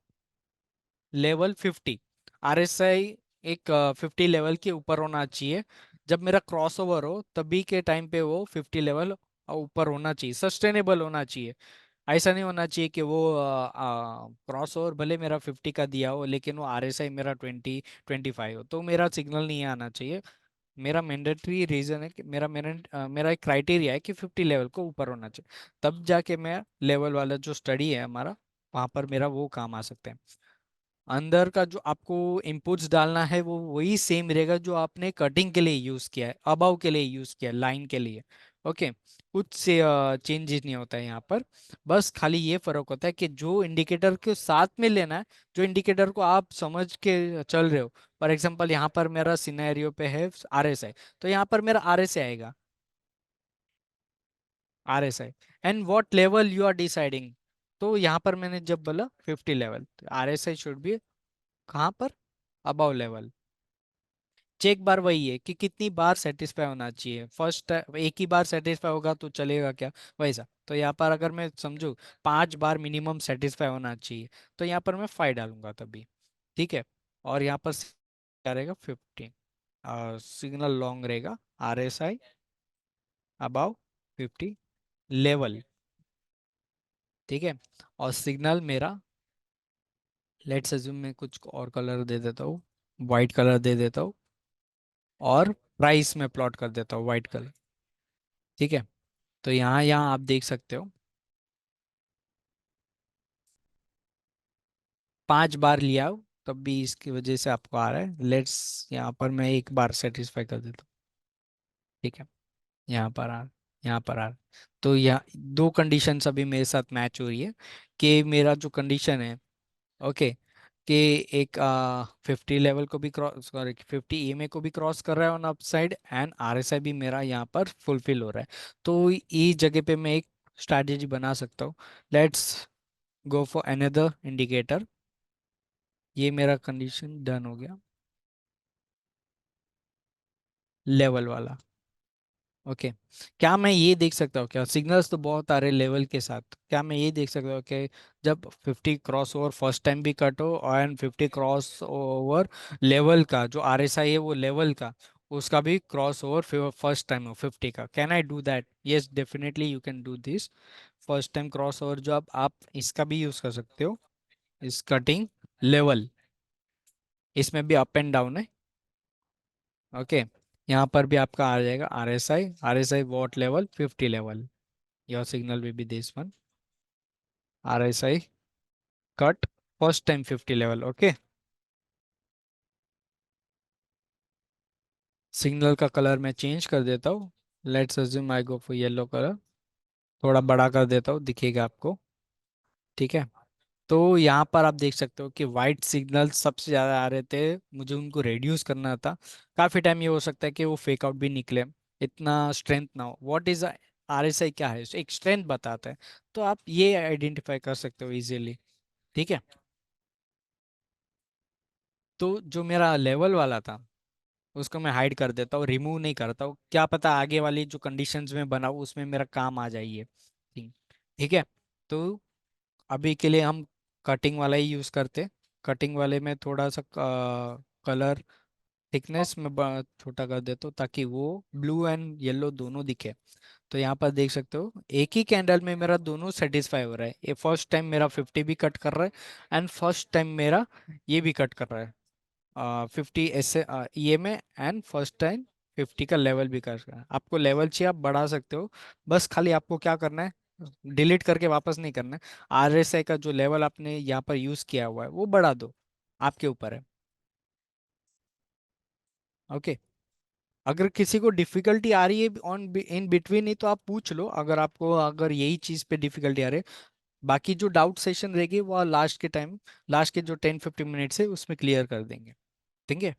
level 50। RSI एक 50 लेवल के ऊपर होना चाहिए। जब मेरा क्रॉसओवर हो तभी के टाइम पे वो 50 लेवल ऊपर होना चाहिए, सस्टेनेबल होना चाहिए। ऐसा नहीं होना चाहिए कि वो क्रॉस ओवर भले मेरा 50 का दिया हो, लेकिन वो RSI मेरा 20-25 हो, तो मेरा सिग्नल नहीं आना चाहिए। मेरा मैंडेटरी रीजन है कि मेरा एक क्राइटेरिया है कि 50 लेवल को ऊपर होना चाहिए, तब जाके मैं लेवल वाला जो स्टडी है हमारा, वहाँ पर मेरा वो काम आ सकता है। अंदर का जो आपको इनपुट्स डालना है वो वही सेम रहेगा जो आपने कटिंग के लिए यूज किया है, अबाव के लिए यूज किया है, लाइन के लिए। ओके, कुछ से चेंजेस नहीं होता है यहाँ पर। बस खाली ये फर्क होता है कि जो इंडिकेटर के साथ में लेना है, जो इंडिकेटर को आप समझ के चल रहे हो। फॉर एग्जांपल यहाँ पर मेरा सिनेरियो पे है RSI, तो यहाँ पर मेरा RSI आएगा, RSI and what level you are deciding. तो यहाँ पर मैंने जब बोला 50 लेवल, RSI शुड बी कहाँ पर, अबव लेवल। चेक बार वही है कि कितनी बार सेटिस्फाई होना चाहिए। फर्स्ट एक ही बार सेटिस्फाई होगा तो चलेगा क्या, वैसा। तो यहाँ पर अगर मैं समझू 5 बार मिनिमम सेटिस्फाई होना चाहिए, तो यहाँ पर मैं 5 डालूंगा तभी। ठीक है, और यहाँ पर क्या रहेगा 15। सिग्नल लॉन्ग रहेगा, RSI अबाउ 50 लेवल। ठीक है, और सिग्नल मेरा, लेट्स अज्यूम मैं कुछ और कलर दे देता हूँ, वाइट कलर दे देता हूँ, और प्राइस में प्लॉट कर देता हूँ वाइट कलर। ठीक है, तो यहाँ यहाँ आप देख सकते हो 5 बार लिया हो तब भी इसकी वजह से आपको आ रहा है। लेट्स यहाँ पर मैं एक बार सेटिस्फाई कर देता हूँ। ठीक है, यहाँ पर आ यहाँ पर आ तो यहाँ दो कंडीशंस अभी मेरे साथ मैच हो रही है कि मेरा जो कंडीशन है, ओके, कि एक 50 लेवल को भी क्रॉस, सॉरी 50 ईएमए को भी क्रॉस कर रहा है on up side, and RSI भी मेरा यहाँ पर फुलफिल हो रहा है। तो इस जगह पे मैं एक स्ट्रैटेजी बना सकता हूँ। Let's go for another indicator. ये मेरा कंडीशन डन हो गया, लेवल वाला। ओके, क्या मैं ये देख सकता हूँ, क्या सिग्नल्स तो बहुत आ रहे लेवल के साथ, क्या मैं ये देख सकता हूँ कि जब 50 क्रॉस ओवर फर्स्ट टाइम भी कट हो एंड 50 क्रॉस ओवर लेवल का जो आरएसआई है वो लेवल का, उसका भी क्रॉस ओवर फर्स्ट टाइम हो 50 का, can I do that? Yes, definitely you can do this. First time cross over जो आप इसका भी यूज कर सकते हो, इस कटिंग लेवल, इसमें भी अप एंड डाउन है। ओके, यहाँ पर भी आपका आ जाएगा are S I what level 50 level. Your signal will be this one, are S I cut first time 50 level. Okay, signal का कलर मैं चेंज कर देता हूँ। Let's assume I go for yellow colour, थोड़ा बड़ा कर देता हूँ, दिखेगा आपको। ठीक है, तो यहाँ पर आप देख सकते हो कि वाइट सिग्नल सबसे ज़्यादा आ रहे थे, मुझे उनको रेड्यूस करना था। काफ़ी टाइम ये हो सकता है कि वो फेक आउट भी निकले, इतना स्ट्रेंथ ना हो। व्हाट इज आरएसआई क्या है, एक स्ट्रेंथ बताता है, तो आप ये आइडेंटिफाई कर सकते हो इजीली। ठीक है, तो जो मेरा लेवल वाला था उसको मैं हाइड कर देता हूँ, रिमूव नहीं करता हूँ, क्या पता आगे वाली जो कंडीशंस में बनाऊँ उसमें मेरा काम आ जाइए। ठीक, ठीक है, तो अभी के लिए हम कटिंग वाला ही यूज़ करते। कटिंग वाले में थोड़ा सा कलर थिकनेस में छोटा कर देता हूँ ताकि वो ब्लू एंड येलो दोनों दिखे। तो यहाँ पर देख सकते हो एक ही कैंडल में मेरा दोनों सेटिस्फाई हो रहा है, ये फर्स्ट टाइम मेरा 50 भी कट कर रहा है एंड फर्स्ट टाइम मेरा ये भी कट कर रहा है 50 ऐसे ये में, एंड फर्स्ट टाइम 50 का लेवल भी कर रहा है। आपको लेवल चाहिए आप बढ़ा सकते हो, बस खाली आपको क्या करना है, डिलीट करके वापस नहीं करना है। आरएसआई का जो लेवल आपने यहाँ पर यूज किया हुआ है वो बढ़ा दो, आपके ऊपर है। ओके, अगर किसी को डिफिकल्टी आ रही है ऑन इन बिटवीन ही तो आप पूछ लो, अगर आपको अगर यही चीज पे डिफिकल्टी आ रही है। बाकी जो डाउट सेशन रहेगी वो लास्ट के टाइम, लास्ट के जो 10-15 मिनट्स है उसमें क्लियर कर देंगे। ठीक है,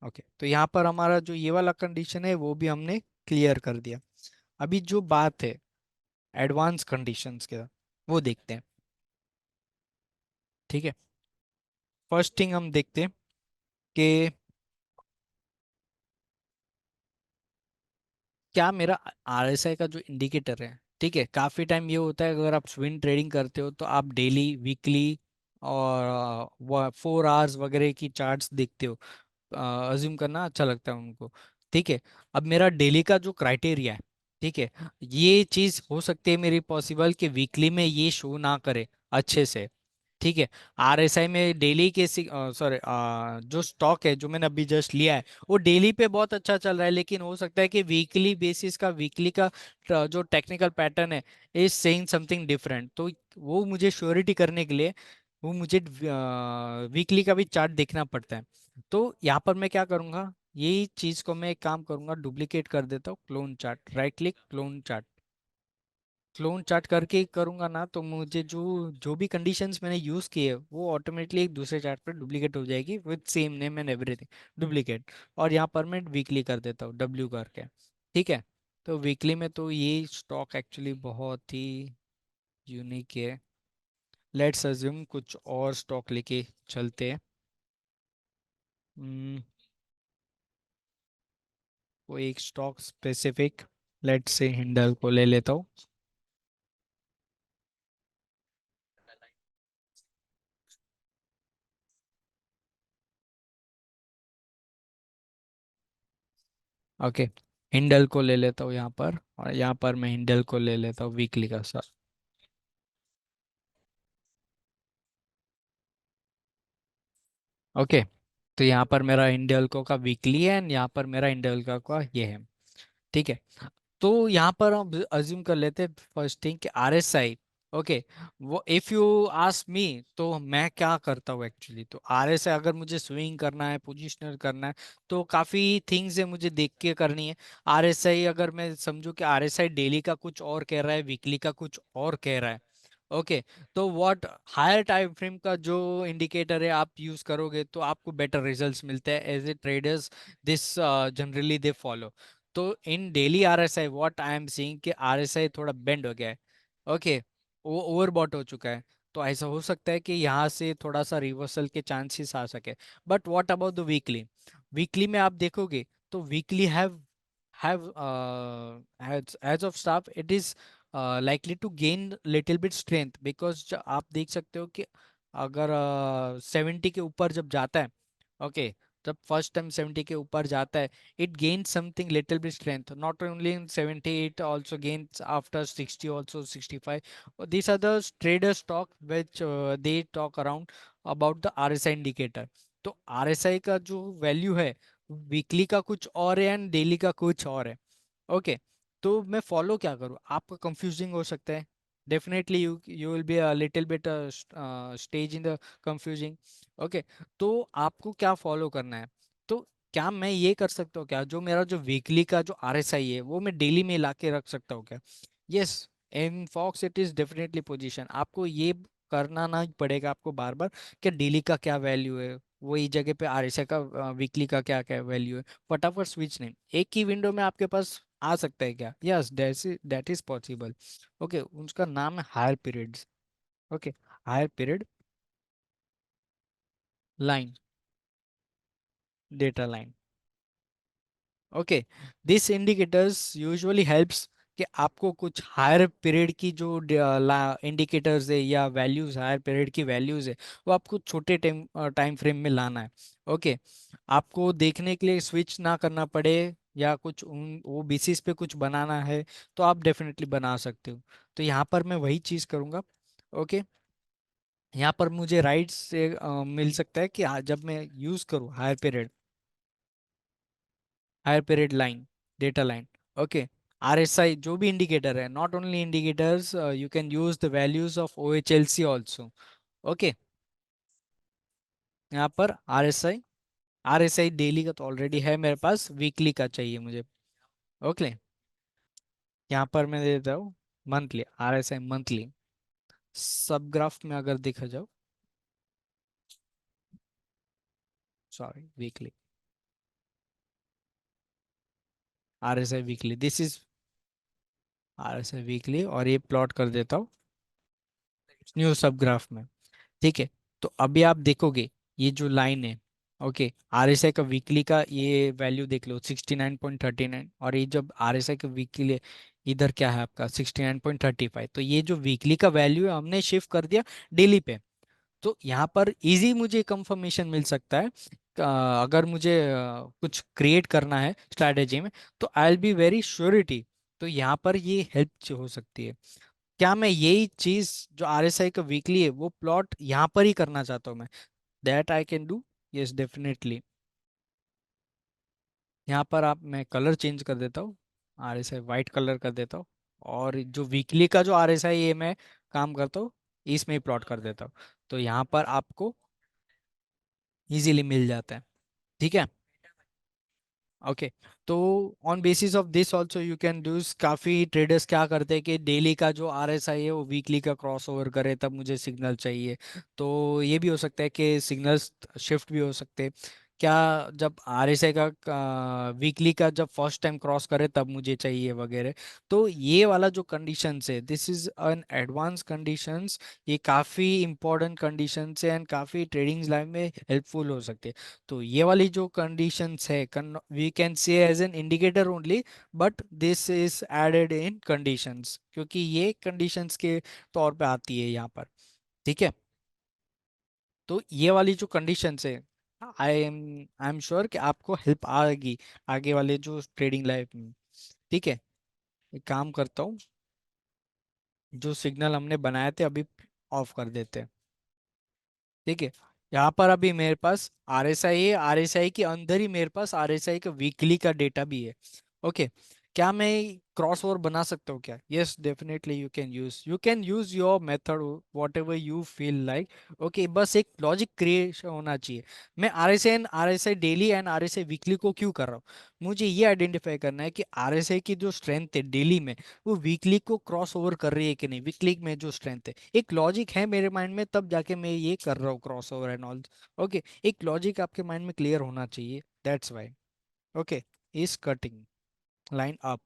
ओके, तो यहाँ पर हमारा जो ये वाला कंडीशन है वो भी हमने क्लियर कर दिया। अभी जो बात है एडवांस कंडीशंस के, वो देखते हैं। ठीक है, फर्स्ट थिंग हम देखते हैं कि क्या मेरा आरएसआई का जो इंडिकेटर है, ठीक है, काफ़ी टाइम ये होता है अगर आप स्विंग ट्रेडिंग करते हो तो आप डेली, वीकली और 4 आवर्स वगैरह की चार्ट्स देखते हो, अज्यूम करना अच्छा लगता है उनको। ठीक है, अब मेरा डेली का जो क्राइटेरिया है, ठीक है, ये चीज़ हो सकती है मेरी पॉसिबल कि वीकली में ये शो ना करे अच्छे से। ठीक है, आरएसआई में डेली के सॉरी जो स्टॉक है जो मैंने अभी जस्ट लिया है वो डेली पे बहुत अच्छा चल रहा है, लेकिन हो सकता है कि वीकली बेसिस का, वीकली का जो टेक्निकल पैटर्न है इज सेइंग समथिंग डिफरेंट। तो वो मुझे श्योरिटी करने के लिए वो मुझे वीकली का भी चार्ट देखना पड़ता है। तो यहाँ पर मैं क्या करूँगा, यही चीज़ को मैं एक काम करूँगा, डुप्लीकेट कर देता हूँ, clone chart, right click, clone chart. Clone chart करके करूंगा ना तो मुझे जो जो भी कंडीशंस मैंने यूज किए वो ऑटोमेटिकली एक दूसरे चार्ट पर डुप्लीकेट हो जाएगी with same name and everything, duplicate. और यहाँ पर मैं वीकली कर देता हूँ डब्ल्यू करके। ठीक है, तो वीकली में तो ये स्टॉक एक्चुअली बहुत ही यूनिक है। लेट्स अज्यूम कुछ और स्टॉक लेके चलते हैं। वो एक stock specific, let's say Hindle को ले लेता हूँ। ओके, हिंडल को ले लेता हूँ यहाँ पर, और यहाँ पर मैं हिंडल को ले लेता हूँ वीकली का साथ। ओके, तो यहाँ पर मेरा हिंडल्को का वीकली है एंड यहाँ पर मेरा हिंडल्को का ये है। ठीक है, तो यहाँ पर हम अज्यूम कर लेते हैं फर्स्ट थिंग कि आरएसआई ओके, वो इफ यू आस्क मी, तो मैं क्या करता हूँ एक्चुअली, तो आरएसआई अगर मुझे स्विंग करना है, पोजिशनल करना है, तो काफी थिंग्स है मुझे देख के करनी है। आरएसआई अगर मैं समझूं कि आरएसआई डेली का कुछ और कह रहा है, वीकली का कुछ और कह रहा है, ओके, तो व्हाट हायर टाइम फ्रेम का जो इंडिकेटर है आप यूज करोगे तो आपको बेटर रिजल्ट्स मिलते हैं as a traders, this generally they follow. तो in daily RSI what I am seeing कि आरएसआई थोड़ा बेंड हो गया है, ओके, वो ओवरबॉट हो चुका है। तो ऐसा हो सकता है कि यहाँ से थोड़ा सा रिवर्सल के चांसेस आ सके। But what about the weekly? Weekly में आप देखोगे तो weekly have as of staff it is likely to gain little bit strength, because आप देख सकते हो कि अगर 70 के ऊपर जब जाता है, ओके, जब फर्स्ट टाइम 70 के ऊपर जाता है, it gains something little bit strength, not only in 70, it also gains after 60 also 65. These are the traders talk which they talk around about the RSI indicator। तो RSI का जो value है weekly का कुछ और है एंड डेली का कुछ और है, ओके। तो मैं फॉलो क्या करूँ, आपका कंफ्यूजिंग हो सकता है, definitely you will be a little bit stage in the confusing, okay. तो आपको क्या फॉलो करना है? तो क्या मैं ये कर सकता हूँ क्या, जो मेरा जो वीकली का जो आरएसआई है वो मैं डेली में ला के रख सकता हूँ क्या? Yes, in fox it is definitely position, आपको ये करना ना पड़ेगा आपको बार बार कि डेली का क्या वैल्यू है, वही जगह पे आरएसआई का वीकली का क्या क्या वैल्यू है, फटाफट स्विच नहीं, एक ही विंडो में आपके पास आ सकता है क्या? Yes, that is possible, okay. उसका नाम है higher periods, okay, higher period line, data line, okay. This indicators usually helps कि आपको कुछ हायर पीरियड की जो इंडिकेटर्स है या वैल्यूज, हायर पीरियड की वैल्यूज है, वो आपको छोटे टाइम टाइम फ्रेम में लाना है, ओके। आपको देखने के लिए स्विच ना करना पड़े या कुछ उन वो बेसिस पे कुछ बनाना है, तो आप डेफिनेटली बना सकते हो। तो यहाँ पर मैं वही चीज़ करूँगा, ओके। यहाँ पर मुझे राइट से मिल सकता है कि जब मैं यूज़ करूँ higher period line, data line, okay, RSI जो भी इंडिकेटर है, not only indicators, you can use the values of OHLC also, okay. यहाँ पर आरएसआई डेली का तो ऑलरेडी है मेरे पास, वीकली का चाहिए मुझे, ओके। यहाँ पर मैं दे देता हूँ मंथली, आरएसआई मंथली, सब ग्राफ में अगर देखा जाओ, sorry weekly, RSI weekly, this is RSI weekly, और ये प्लॉट कर देता हूँ न्यू सब ग्राफ में, ठीक है। तो अभी आप देखोगे ये जो लाइन है, ओके, आरएसआई का वीकली का ये वैल्यू देख लो 69.39, और ये जब आरएसआई का वीकली इधर क्या है आपका 69.35, तो ये जो वीकली का वैल्यू है हमने शिफ्ट कर दिया डेली पे। तो यहाँ पर इजी मुझे कंफर्मेशन मिल सकता है, अगर मुझे कुछ क्रिएट करना है स्ट्रैटेजी में, तो I will be very surety, तो यहाँ पर ये हेल्प हो सकती है। क्या मैं यही चीज जो आरएसआई का वीकली है वो प्लॉट यहाँ पर ही करना चाहता हूँ मैं, that I can do, yes definitely. यहाँ पर आप मैं कलर चेंज कर देता हूँ, आरएसआई वाइट कलर कर देता हूँ, और जो वीकली का जो आरएसआई है मैं काम करता हूँ इसमें ही प्लॉट कर देता हूँ, तो यहाँ पर आपको इजीली मिल जाता है, ठीक है, ओके। तो on basis of this also you can does, काफ़ी ट्रेडर्स क्या करते हैं कि डेली का जो आरएसआई है वो वीकली का क्रॉस ओवर करे तब मुझे सिग्नल चाहिए, तो ये भी हो सकता है कि सिग्नल्स शिफ्ट भी हो सकते हैं, क्या जब आरएसआई का वीकली का जब फर्स्ट टाइम क्रॉस करे तब मुझे चाहिए वगैरह। तो ये वाला जो कंडीशंस है this is an advance conditions, ये काफ़ी इंपॉर्टेंट कंडीशंस है एंड काफ़ी ट्रेडिंग लाइफ में हेल्पफुल हो सकते हैं। तो ये वाली जो कंडीशंस है we can say as an indicator only, but this is added in conditions, क्योंकि ये कंडीशंस के तौर पे आती है यहाँ पर, ठीक है। तो ये वाली जो कंडीशंस है आई एम श्योर कि आपको हेल्प आएगी आगे वाले जो ट्रेडिंग लाइफ में, ठीक है। एक काम करता हूँ, जो सिग्नल हमने बनाए थे अभी ऑफ कर देते हैं, ठीक है। यहाँ पर अभी मेरे पास आरएसआई है, आरएसआई के अंदर ही मेरे पास आरएसआई का वीकली का डेटा भी है, ओके। क्या मैं क्रॉस ओवर बना सकता हूँ क्या? Yes definitely you can use your method what ever you feel like. Okay, बस एक लॉजिक क्रिएशन होना चाहिए। मैं are S I daily and are S I weekly को क्यों कर रहा हूँ? मुझे ये आइडेंटिफाई करना है कि आर एस आई की जो स्ट्रेंथ है डेली में, वो वीकली को क्रॉस ओवर कर रही है कि नहीं। वीकली में जो स्ट्रेंथ है, एक लॉजिक है मेरे माइंड में, तब जाके मैं ये कर रहा हूँ cross over and all. Okay, एक लॉजिक आपके माइंड में क्लियर होना चाहिए, that's why. Okay, is cutting line up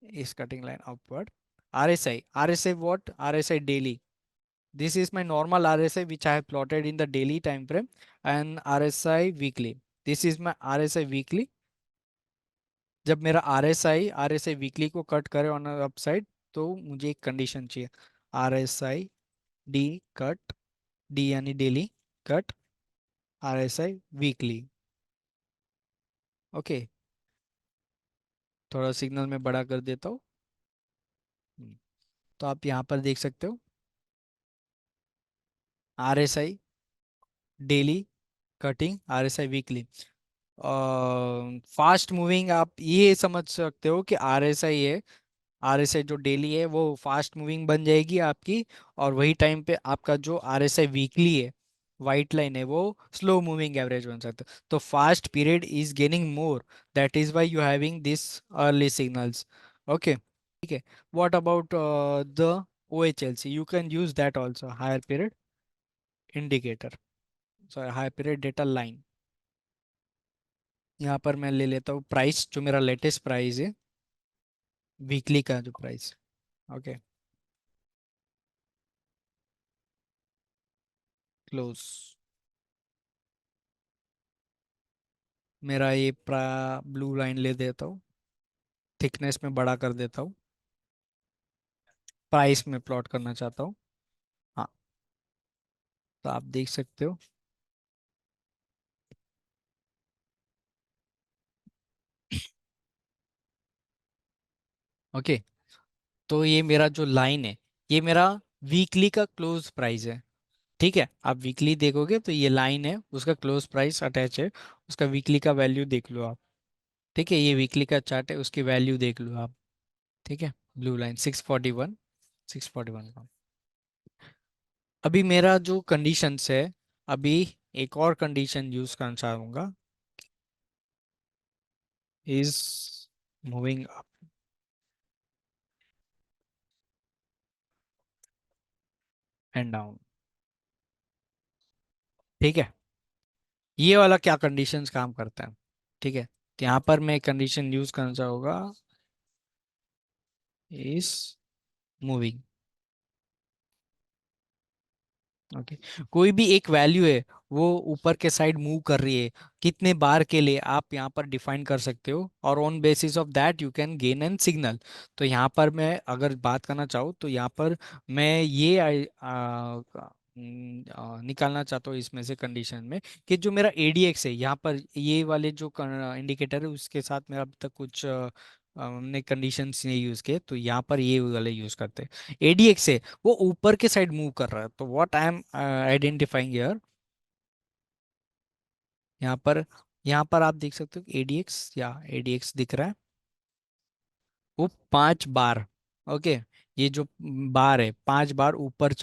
is cutting line upward. RSI what? RSI daily. This is my normal RSI which I have plotted in the daily time frame, and RSI weekly. This is my RSI weekly. जब मेरा RSI weekly को cut करे on upside, तो मुझे एक condition चाहिए। RSI D cut, D यानी daily, cut RSI weekly. Okay, थोड़ा सिग्नल में बड़ा कर देता हूँ। हम्म, तो आप यहाँ पर देख सकते हो RSI daily cutting, RSI weekly. Fast moving, आप ये समझ सकते हो कि RSI है, RSI जो डेली है वो फास्ट मूविंग बन जाएगी आपकी। और वही टाइम पे आपका जो RSI वीकली है, वाइट लाइन है, वो स्लो मूविंग एवरेज बन सकता है। तो fast period is gaining more, that is why you having this early signals. Okay, ठीक है। What about the OHLC? You can use that also, higher period indicator, sorry higher period data line. यहाँ पर मैं ले लेता हूँ price, जो मेरा लेटेस्ट प्राइस है, वीकली का जो प्राइस। Okay, close. मेरा ये ब्लू लाइन ले देता हूँ, थिकनेस में बड़ा कर देता हूँ, प्राइस में प्लॉट करना चाहता हूँ। हाँ, तो आप देख सकते हो। ओके, तो ये मेरा जो लाइन है, ये मेरा वीकली का क्लोज प्राइस है। ठीक है, आप वीकली देखोगे तो ये लाइन है, उसका क्लोज प्राइस अटैच है, उसका वीकली का वैल्यू देख लो आप। ठीक है, ये वीकली का चार्ट है, उसकी वैल्यू देख लो आप। ठीक है, ब्लू लाइन 641, 641। अभी मेरा जो कंडीशंस है, अभी एक और कंडीशन यूज करना चाहूंगा, is moving up and down. ठीक है, ये वाला क्या कंडीशंस काम करता है? ठीक है, तो यहाँ पर मैं कंडीशन यूज करना चाहूंगा, इज मूविंग। ओके, कोई भी एक वैल्यू है, वो ऊपर के साइड मूव कर रही है, कितने बार के लिए आप यहाँ पर डिफाइन कर सकते हो, और on basis of that you can gain N signal. तो यहाँ पर मैं अगर बात करना चाहूँ, तो यहाँ पर मैं ये निकालना चाहता हूँ इसमें से कंडीशन में, कि जो मेरा ADX है यहाँ पर, ये वाले जो इंडिकेटर है उसके साथ मेरा अभी तक कुछ हमने कंडीशंस नहीं यूज किए, तो यहाँ पर ये वाले यूज करते हैं। ADX है, वो ऊपर के साइड मूव कर रहा है, तो what I M identifying here, यहाँ पर, यहाँ पर आप देख सकते हो ADX, या ADX दिख रहा है, वो 5 बार। ओके, ये जो बार है 5 बार ऊपर,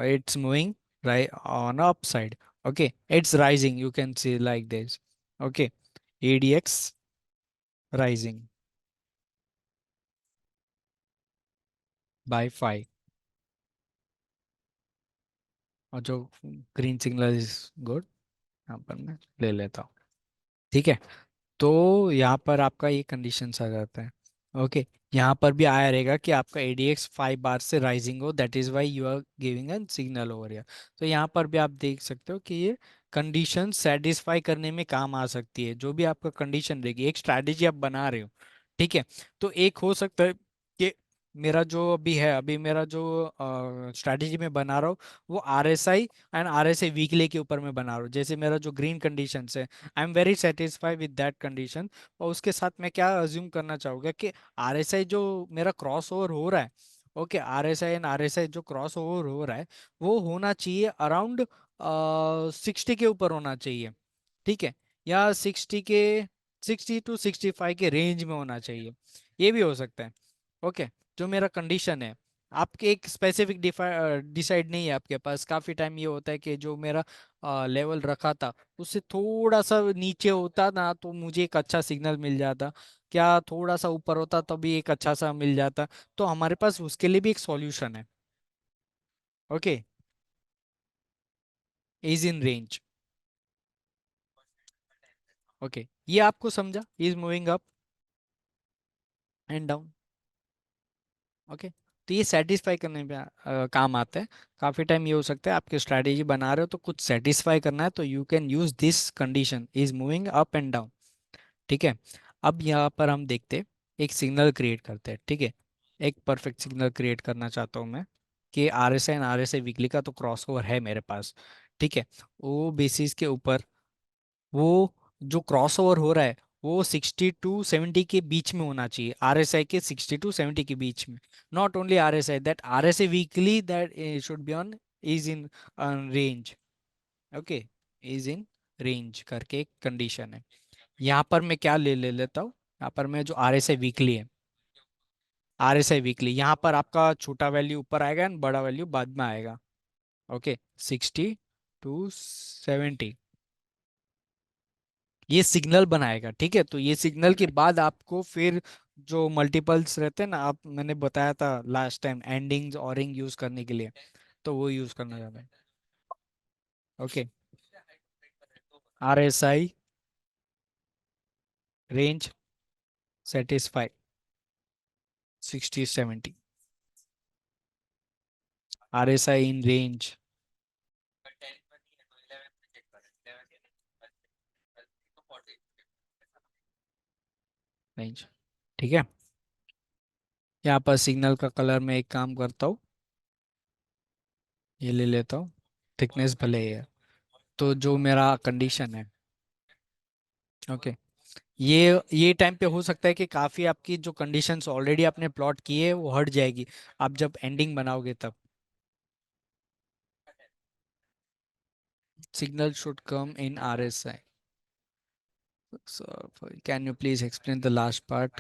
it's moving right on up side. Okay, it's rising, you can C like this. Okay, ADX rising bye 5, और जो ग्रीन सिग्नल इज गुड, यहाँ पर मैं ले लेता हूँ। ठीक है, तो यहाँ पर आपका ये कंडीशंस आ जाता है। ओके, यहाँ पर भी आया रहेगा कि आपका ADX 5 बार से राइजिंग हो, that is why you are giving an signal over here. तो यहाँ पर भी आप देख सकते हो कि ये कंडीशन सेटिस्फाई करने में काम आ सकती है, जो भी आपका कंडीशन रहेगी, एक स्ट्रैटेजी आप बना रहे हो। ठीक है, तो एक हो सकता है कि मेरा जो अभी है, अभी मेरा जो स्ट्रैटेजी में बना रहा हूँ, वो RSI एंड RSI वीकली के ऊपर मैं बना रहा हूँ। जैसे मेरा जो ग्रीन कंडीशन है, I am very satisfied with that condition. और उसके साथ मैं क्या अज्यूम करना चाहूँगा कि RSI जो मेरा क्रॉस ओवर हो रहा है, ओके, RSI एंड RSI जो क्रॉस ओवर हो रहा है, वो होना चाहिए अराउंड 60 के ऊपर होना चाहिए। ठीक है, या 60 टू 65 के रेंज में होना चाहिए, ये भी हो सकता है। ओके, जो मेरा कंडीशन है, आपके एक स्पेसिफिक डिसाइड नहीं है आपके पास। काफी टाइम ये होता है कि जो मेरा लेवल रखा था उससे थोड़ा सा नीचे होता ना तो मुझे एक अच्छा सिग्नल मिल जाता, क्या थोड़ा सा ऊपर होता तो भी एक अच्छा सा मिल जाता। तो हमारे पास उसके लिए भी एक सॉल्यूशन है। Okay, is in range. Okay, ये आपको समझा, is moving up and down. Okay, तो ये सेटिस्फाई करने में काम आता है। काफी टाइम ये हो सकता है आपकी स्ट्रैटेजी बना रहे हो तो कुछ सेटिस्फाई करना है, तो you can use this condition is moving up and down. ठीक है, अब यहाँ पर हम देखते हैं, एक सिग्नल क्रिएट करते हैं। ठीक है, एक परफेक्ट सिग्नल क्रिएट करना चाहता हूँ मैं कि RSI एंड RSI वीकली का तो क्रॉसओवर है मेरे पास। ठीक है, वो बेसिस के ऊपर वो जो क्रॉस ओवर हो रहा है वो 60 टू 70 के बीच में होना चाहिए, RSI के 60 टू 70 के बीच में। Not only RSI, that RSI weekly that should be on, is in range. Okay, is in range करके एक कंडीशन है। यहाँ पर मैं क्या ले लेता हूँ, यहाँ पर मैं जो RSI वीकली है, RSI वीकली यहाँ पर आपका छोटा वैल्यू ऊपर आएगा एंड बड़ा वैल्यू बाद में आएगा। ओके, 60 टू 70 ये सिग्नल बनाएगा। ठीक है, तो ये सिग्नल के बाद आपको फिर जो मल्टीपल्स रहते हैं ना, आप मैंने बताया था last time endings ORing use करने के लिए, तो वो यूज करना ज़्यादा है। Okay, RSI range satisfy 60 70, RSI in range range. ठीक है, यहाँ पर सिग्नल का कलर में एक काम करता हूँ, ये ले लेता हूँ, थिकनेस भले ही है। तो जो मेरा कंडीशन है, ओके, ये टाइम पे हो सकता है कि काफी आपकी जो कंडीशंस ऑलरेडी आपने प्लॉट की है वो हट जाएगी आप जब एंडिंग बनाओगे तब। Signal should come in RSI, so can you please explain the last part,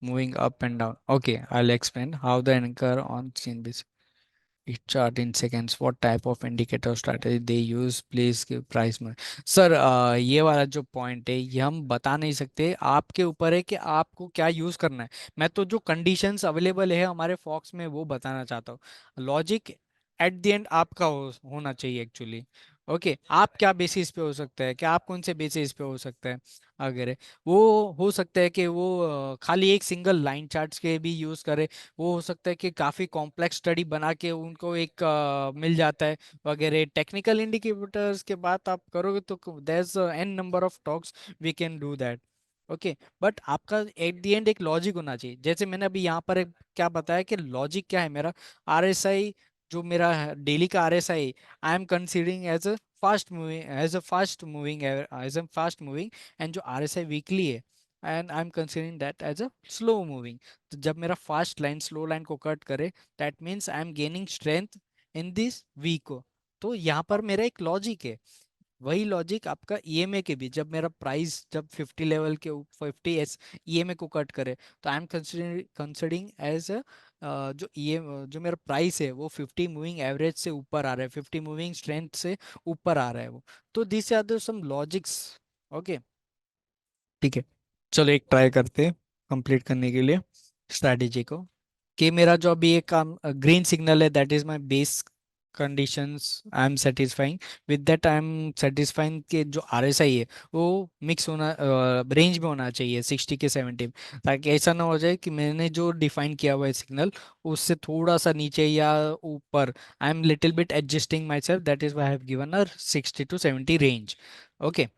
moving up and down? Okay, I'll explain how the anchor on CNBC it chart in seconds, what type of indicator strategy they use, please give price में। Sir ये वाला जो point है ये हम बता नहीं सकते, आपके ऊपर है कि आपको क्या यूज करना है। मैं तो जो कंडीशंस अवेलेबल है हमारे फॉक्स में वो बताना चाहता हूँ। लॉजिक एट द एंड आपका होना चाहिए एक्चुअली। ओके, आप क्या बेसिस पे हो सकता है, क्या आप कौन से बेसिस पे हो सकता है अगर वो हो सकता है कि वो खाली एक सिंगल लाइन चार्ट्स के भी यूज करे, वो हो सकता है कि काफ़ी कॉम्प्लेक्स स्टडी बना के उनको एक मिल जाता है वगैरह। टेक्निकल इंडिकेटर्स के बात आप करोगे तो there is an number of talks we can do that. Okay, but आपका एट द एंड एक लॉजिक होना चाहिए, जैसे मैंने अभी यहाँ पर एक क्या बताया कि लॉजिक क्या है मेरा। RSI जो मेरा डेली का RSI I am considering as a fast moving, as a fast moving, and जो RSI वीकली है and I am considering that as a slow moving. तो जब मेरा फास्ट लाइन स्लो लाइन को कट करे that means I am gaining strength in this week को। तो यहाँ पर मेरा एक लॉजिक है, वही लॉजिक आपका EMA के भी, जब मेरा प्राइस जब 50 लेवल के 50 EMA को कट करे तो आई एम कंसिडरिंग एज जो जो मेरा प्राइस है वो 50 मूविंग एवरेज से ऊपर आ रहा है, 50 मूविंग स्ट्रेंथ से ऊपर आ रहा है वो। तो this are the some logics. Okay, ठीक है, चलो एक ट्राई करते हैं कंप्लीट करने के लिए स्ट्रैटेजी को, कि मेरा जो अभी एक काम ग्रीन सिग्नल है that is my base conditions I am satisfying, with that I am satisfying कि जो RSI है वो मिक्स होना रेंज में होना चाहिए 60 के 70 में, ताकि ऐसा ना हो जाए कि मैंने जो डिफाइन किया हुआ है सिग्नल उससे थोड़ा सा नीचे या ऊपर। I am little bit adjusting my self, that is why I have given a 60 to 70 range. Okay,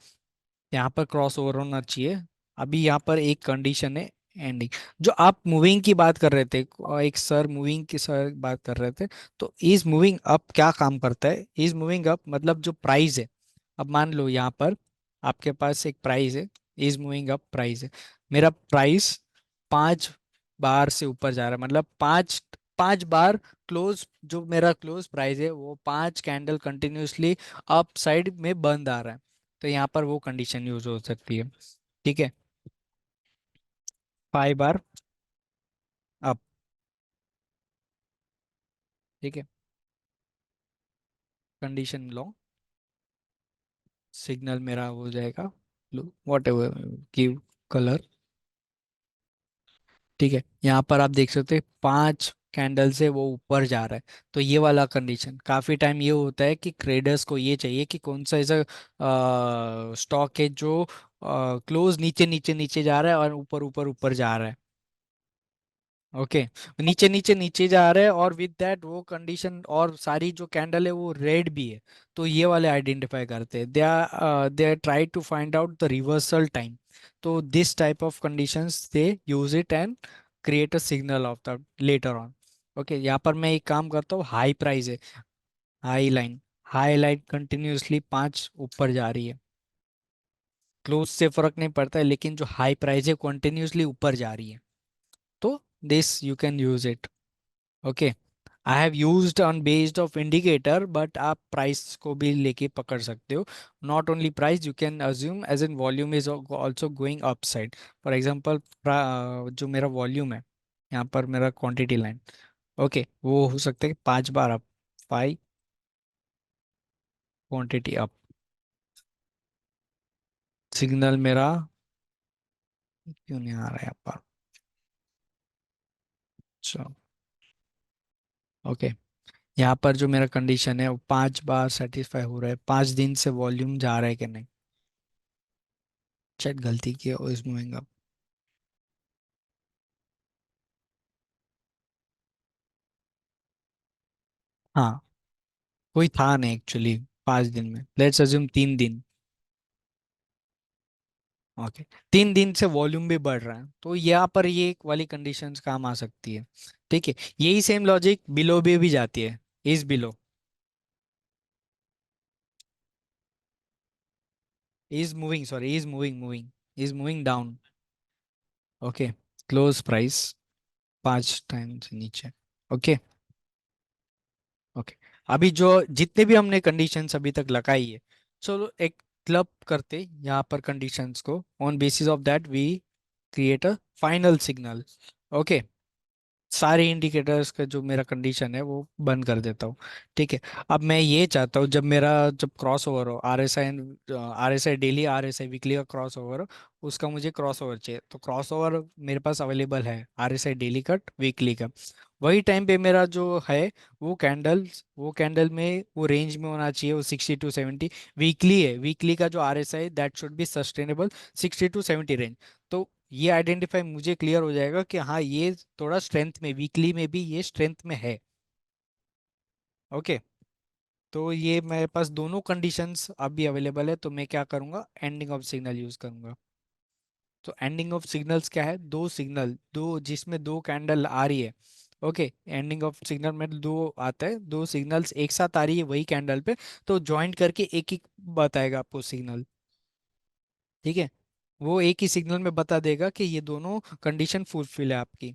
यहाँ पर क्रॉस ओवर होना चाहिए। अभी यहाँ पर एक कंडीशन है एंडिंग, जो आप मूविंग की बात कर रहे थे, एक सर मूविंग की सर बात कर रहे थे, तो इज मूविंग अप क्या काम करता है, इज मूविंग अप मतलब जो प्राइस है, अब मान लो यहाँ पर आपके पास एक प्राइस है, इज मूविंग अप प्राइस है, मेरा प्राइस 5 बार से ऊपर जा रहा है, मतलब 5 5 बार क्लोज, जो मेरा क्लोज प्राइस है वो 5 कैंडल कंटिन्यूसली अप साइड में बंद आ रहा है। तो यहाँ पर वो कंडीशन यूज हो सकती है। ठीक है, 5 बार अप। ठीक है, कंडीशन लो, सिग्नल मेरा हो जाएगा blue, what ever, give colour. ठीक है, यहाँ पर आप देख सकते हैं 5 कैंडल से वो ऊपर जा रहा है। तो ये वाला कंडीशन काफी टाइम ये होता है कि ट्रेडर्स को ये चाहिए कि कौन सा ऐसा स्टॉक है जो क्लोज नीचे नीचे नीचे जा रहा है और ऊपर ऊपर ऊपर जा रहा है। ओके, नीचे नीचे नीचे जा रहे हैं और विद दैट वो कंडीशन और सारी जो कैंडल है वो रेड भी है। तो ये वाले आइडेंटिफाई करते हैं, they are try to find out the reversal time. तो this type of conditions they use it and create a signal of the later on. Okay, यहाँ पर मैं एक काम करता हूँ, हाई प्राइस है, हाई लाइन कंटिन्यूसली 5 ऊपर जा रही है। क्लोज से फर्क नहीं पड़ता है, लेकिन जो हाई प्राइस है कंटिन्यूसली ऊपर जा रही है। तो this you can use it. Okay, I have used on based of indicator, but आप प्राइस को भी लेके पकड़ सकते हो। Not only price, you can assume as in volume is also going up side. For example, जो मेरा volume है, यहाँ पर मेरा क्वांटिटी लाइन, ओके, वो हो सकता है कि 5 बार अप, 5 क्वांटिटी अप। सिग्नल मेरा क्यों नहीं आ रहा है यहाँ पर? अच्छा, ओके, यहाँ पर जो मेरा कंडीशन है वो 5 बार सेटिस्फाई हो रहा है, 5 दिन से वॉल्यूम जा रहा है कि नहीं। शायद गलती की है इस मूविंग अप। हाँ, कोई था नहीं एक्चुअली 5 दिन में, लेट्स अज्यूम 3 दिन। ओके, 3 दिन से वॉल्यूम भी बढ़ रहा है, तो यहाँ पर ये एक वाली कंडीशंस काम आ सकती है। ठीक है, यही सेम लॉजिक बिलो भी जाती है, is below, is moving, sorry, is moving, is moving down. Okay, close price 5 time से नीचे। ओके, ओके, अभी जो जितने भी हमने कंडीशंस अभी तक लगाई है, चलो एक क्लब करते यहाँ पर कंडीशंस को, on basis of that we create a final signal. Okay, सारे इंडिकेटर्स का जो मेरा कंडीशन है वो बंद कर देता हूँ। ठीक है, अब मैं ये चाहता हूँ जब क्रॉस ओवर हो, are S I daily, are S I weekly का क्रॉस ओवर हो, उसका मुझे क्रॉस ओवर चाहिए। तो क्रॉस ओवर मेरे पास अवेलेबल है, आर एस आई डेली का, वीकली का। वही टाइम पे मेरा जो है वो कैंडल में वो रेंज में होना चाहिए, वो 60 to 70। वीकली है, वीकली का जो are S I that should be sustainable, 60 to 70 range. तो ये आइडेंटिफाई मुझे क्लियर हो जाएगा कि हाँ, ये थोड़ा स्ट्रेंथ में, वीकली में भी ये स्ट्रेंथ में है। ओके, तो ये मेरे पास दोनों कंडीशंस अभी अवेलेबल है, तो मैं क्या करूँगा, एंडिंग ऑफ सिग्नल यूज करूंगा। तो एंडिंग ऑफ सिग्नल्स क्या है, दो सिग्नल, दो जिसमें दो कैंडल आ रही है। ओके, एंडिंग ऑफ सिग्नल में दो आता है, दो सिग्नल्स एक साथ आ रही है वही कैंडल पे, तो ज्वाइंट करके एक एक बताएगा आपको सिग्नल। ठीक है, वो एक ही सिग्नल में बता देगा कि ये दोनों कंडीशन फुलफिल है आपकी।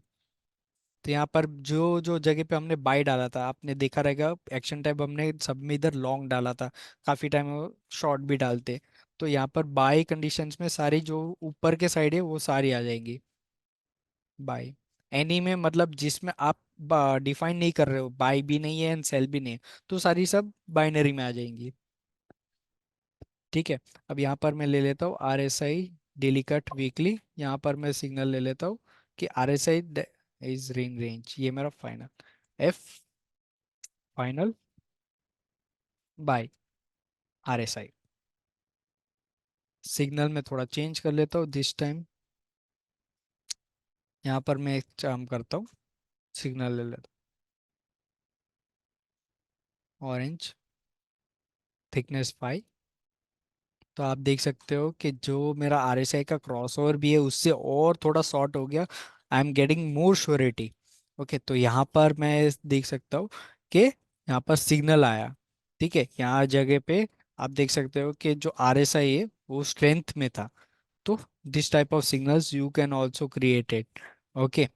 तो यहाँ पर जो जो जगह पे हमने बाय डाला था, आपने देखा रहेगा एक्शन टाइप हमने सब में इधर लॉन्ग डाला था, काफी टाइम शॉर्ट भी डालते। तो यहाँ पर बाय कंडीशंस में सारी जो ऊपर के साइड है वो सारी आ जाएंगी बाय। एनी में मतलब जिसमें आप डिफाइन नहीं कर रहे हो, बाय भी नहीं है एंड सेल भी नहीं है, तो सारी सब बाइनरी में आ जाएंगी। ठीक है, अब यहाँ पर मैं ले लेता हूँ R S I daily cut weekly, यहाँ पर मैं सिग्नल ले लेता हूँ कि R S I is ring range, ये मेरा final, F final by R S I. Signal में थोड़ा चेंज कर लेता हूँ दिस टाइम, यहाँ पर मैं एक काम करता हूँ, सिग्नल ले लेता हूँ ऑरेंज, थिकनेस 5। तो आप देख सकते हो कि जो मेरा आर एस आई का क्रॉसओवर भी है उससे और थोड़ा शॉर्ट हो गया, I am getting more surety. Okay, तो यहाँ पर मैं देख सकता हूँ कि यहाँ पर सिग्नल आया। ठीक है, यहाँ जगह पे आप देख सकते हो कि जो आर एस आई है वो स्ट्रेंथ में था। तो this type of signals you can also create it. Okay,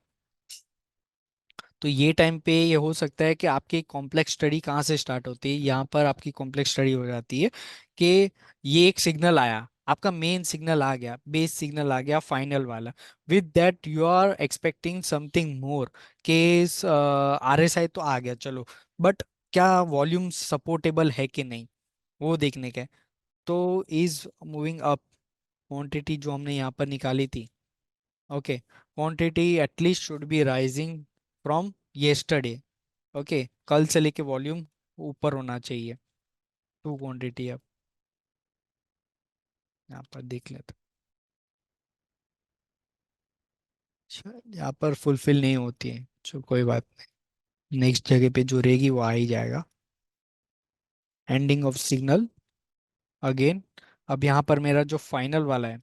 तो ये टाइम पे ये हो सकता है कि आपकी कॉम्प्लेक्स स्टडी कहाँ से स्टार्ट होती है, यहाँ पर आपकी कॉम्प्लेक्स स्टडी हो जाती है कि ये एक सिग्नल आया, आपका मेन सिग्नल आ गया, बेस सिग्नल आ गया, फाइनल वाला। With that you are expecting something more, के RSI तो आ गया चलो, बट क्या वॉल्यूम सपोर्टेबल है कि नहीं, वो देखने का है। तो इज मूविंग अप, क्वांटिटी जो हमने यहाँ पर निकाली थी, okay, quantity at least should be rising from yesterday, okay, कल से लेके वॉल्यूम ऊपर होना चाहिए, टू क्वांटिटी। अब यहाँ पर देख लेते, शायद यहाँ पर फुलफिल नहीं होती है, चलो कोई बात नहीं, नेक्स्ट जगह पे जो रहेगी वो आ ही जाएगा। एंडिंग ऑफ सिग्नल अगेन, अब यहाँ पर मेरा जो फाइनल वाला है,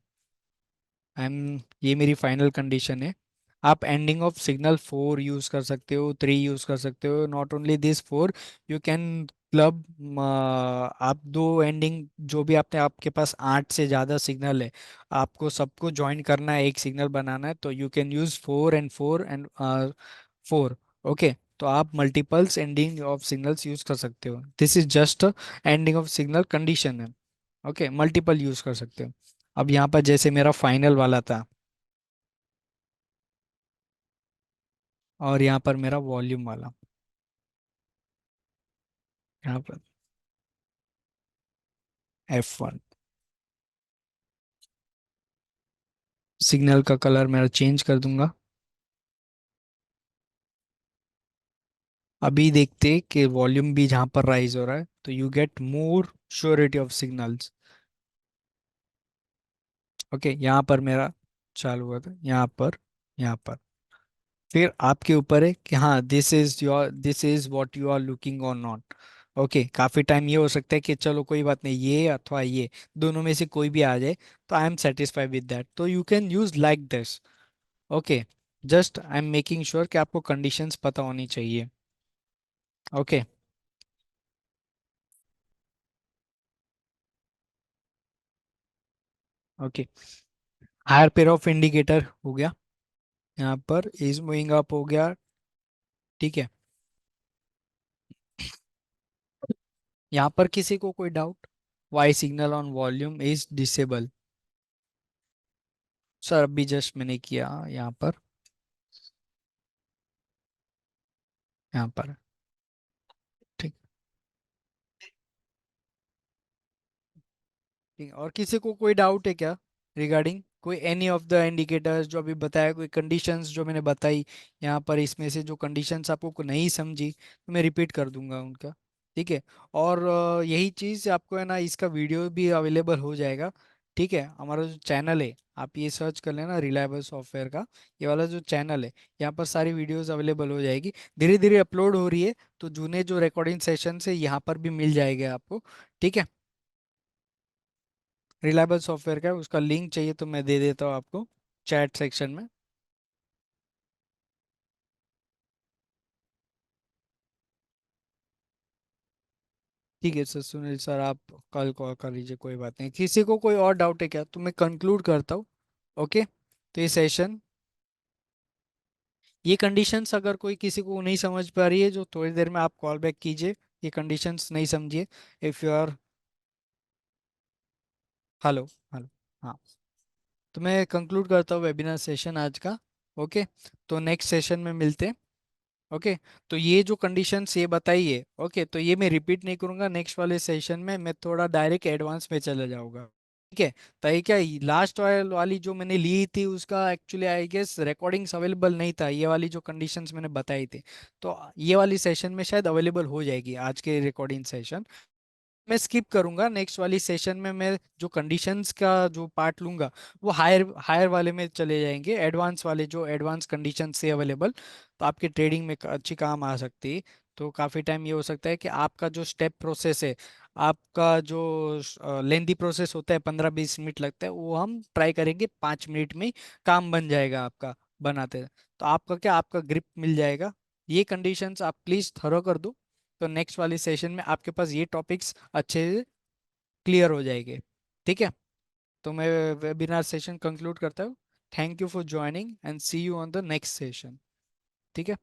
आई एम, ये मेरी फाइनल कंडीशन है। आप एंडिंग ऑफ सिग्नल 4 यूज कर सकते हो, 3 यूज कर सकते हो, not only this 4, you can club, आप दो एंडिंग जो भी आपने, आपके पास 8 से ज़्यादा सिग्नल है, आपको सबको ज्वाइन करना है, एक सिग्नल बनाना है, तो यू कैन यूज 4 ओके। तो आप multiples ending of signals use कर सकते हो, this is just ending of signal condition है, ओके, मल्टीपल यूज कर सकते हो। अब यहाँ पर जैसे मेरा फाइनल वाला था, और यहाँ पर मेरा वॉल्यूम वाला, यहाँ पर F1, सिग्नल का कलर मेरा चेंज कर दूंगा। अभी देखते कि वॉल्यूम भी जहाँ पर राइज हो रहा है, तो you get more surety of signals, okay, यहाँ पर मेरा चालू हुआ था, यहाँ पर, यहाँ पर, फिर आपके ऊपर है कि हाँ, this is what you are looking और नॉट, ओके। काफी टाइम ये हो सकता है कि चलो कोई बात नहीं, ये अथवा ये दोनों में से कोई भी आ जाए, तो I am satisfied with that, तो you can use like this, okay. Just I am making sure कि आपको कंडीशंस पता होनी चाहिए, okay. Okay, higher pair of indicator हो गया, यहाँ पर इज मूविंग अप हो गया, ठीक है। यहाँ पर किसी को कोई doubt, why signal on volume is disable, sir अभी जस्ट मैंने किया यहाँ पर, यहाँ पर, ठीक, ठीक है। और किसी को कोई डाउट है क्या रिगार्डिंग कोई एनी ऑफ द इंडिकेटर्स जो अभी बताया, कोई कंडीशंस जो मैंने बताई यहाँ पर, इसमें से जो कंडीशंस आपको को नहीं समझी तो मैं रिपीट कर दूंगा उनका, ठीक है। और यही चीज़ आपको है ना, इसका वीडियो भी अवेलेबल हो जाएगा, ठीक है। हमारा जो चैनल है, आप ये सर्च कर लेना रिलायबल सॉफ्टवेयर का, ये वाला जो चैनल है, यहाँ पर सारी वीडियोस अवेलेबल हो जाएगी, धीरे धीरे अपलोड हो रही है, तो जूने जो रिकॉर्डिंग सेशन है यहाँ पर भी मिल जाएगा आपको, ठीक है। रिलायबल सॉफ्टवेयर का है, उसका लिंक चाहिए तो मैं दे देता हूँ आपको चैट सेक्शन में। ठीक है सर, सुनील सर आप कल कॉल कर लीजिए, कोई बात नहीं। किसी को कोई और डाउट है क्या, तो मैं कंक्लूड करता हूँ, ओके। तो ये सेशन, ये कंडीशंस अगर कोई किसी को नहीं समझ पा रही है, जो थोड़ी देर में आप कॉल बैक कीजिए, ये कंडीशंस नहीं समझिए, if you are, hello, hello, हाँ। तो मैं कंक्लूड करता हूँ वेबिनार सेशन आज का, ओके। तो नेक्स्ट सेशन में मिलते हैं, ओके। तो ये जो कंडीशंस ये बताइए, ओके, तो ये मैं रिपीट नहीं करूंगा, नेक्स्ट वाले सेशन में मैं थोड़ा डायरेक्ट एडवांस में चला जाऊंगा, ठीक है। तो ये क्या, लास्ट वाली जो मैंने ली थी उसका actually I guess recordings available नहीं था, ये वाली जो कंडीशंस मैंने बताई थी, तो ये वाली सेशन में शायद अवेलेबल हो जाएगी आज के रिकॉर्डिंग सेशन, मैं स्किप करूंगा, नेक्स्ट वाली सेशन में मैं जो कंडीशंस का जो पार्ट लूंगा वो हायर हायर वाले में चले जाएंगे, एडवांस वाले जो एडवांस कंडीशन से अवेलेबल, तो आपके ट्रेडिंग में अच्छी काम आ सकती है। तो काफ़ी टाइम ये हो सकता है कि आपका जो स्टेप प्रोसेस है, आपका जो लेंदी प्रोसेस होता है, 15-20 मिनट लगता है, वो हम ट्राई करेंगे 5 मिनट में ही काम बन जाएगा आपका, बनाते। तो आपका क्या, आपका ग्रिप मिल जाएगा, ये कंडीशंस आप प्लीज़ थरो कर दो, तो नेक्स्ट वाली सेशन में आपके पास ये टॉपिक्स अच्छे से क्लियर हो जाएंगे, ठीक है। तो मैं वेबिनार सेशन कंक्लूड करता हूँ, thank you for joining and see you on the next session, ठीक है।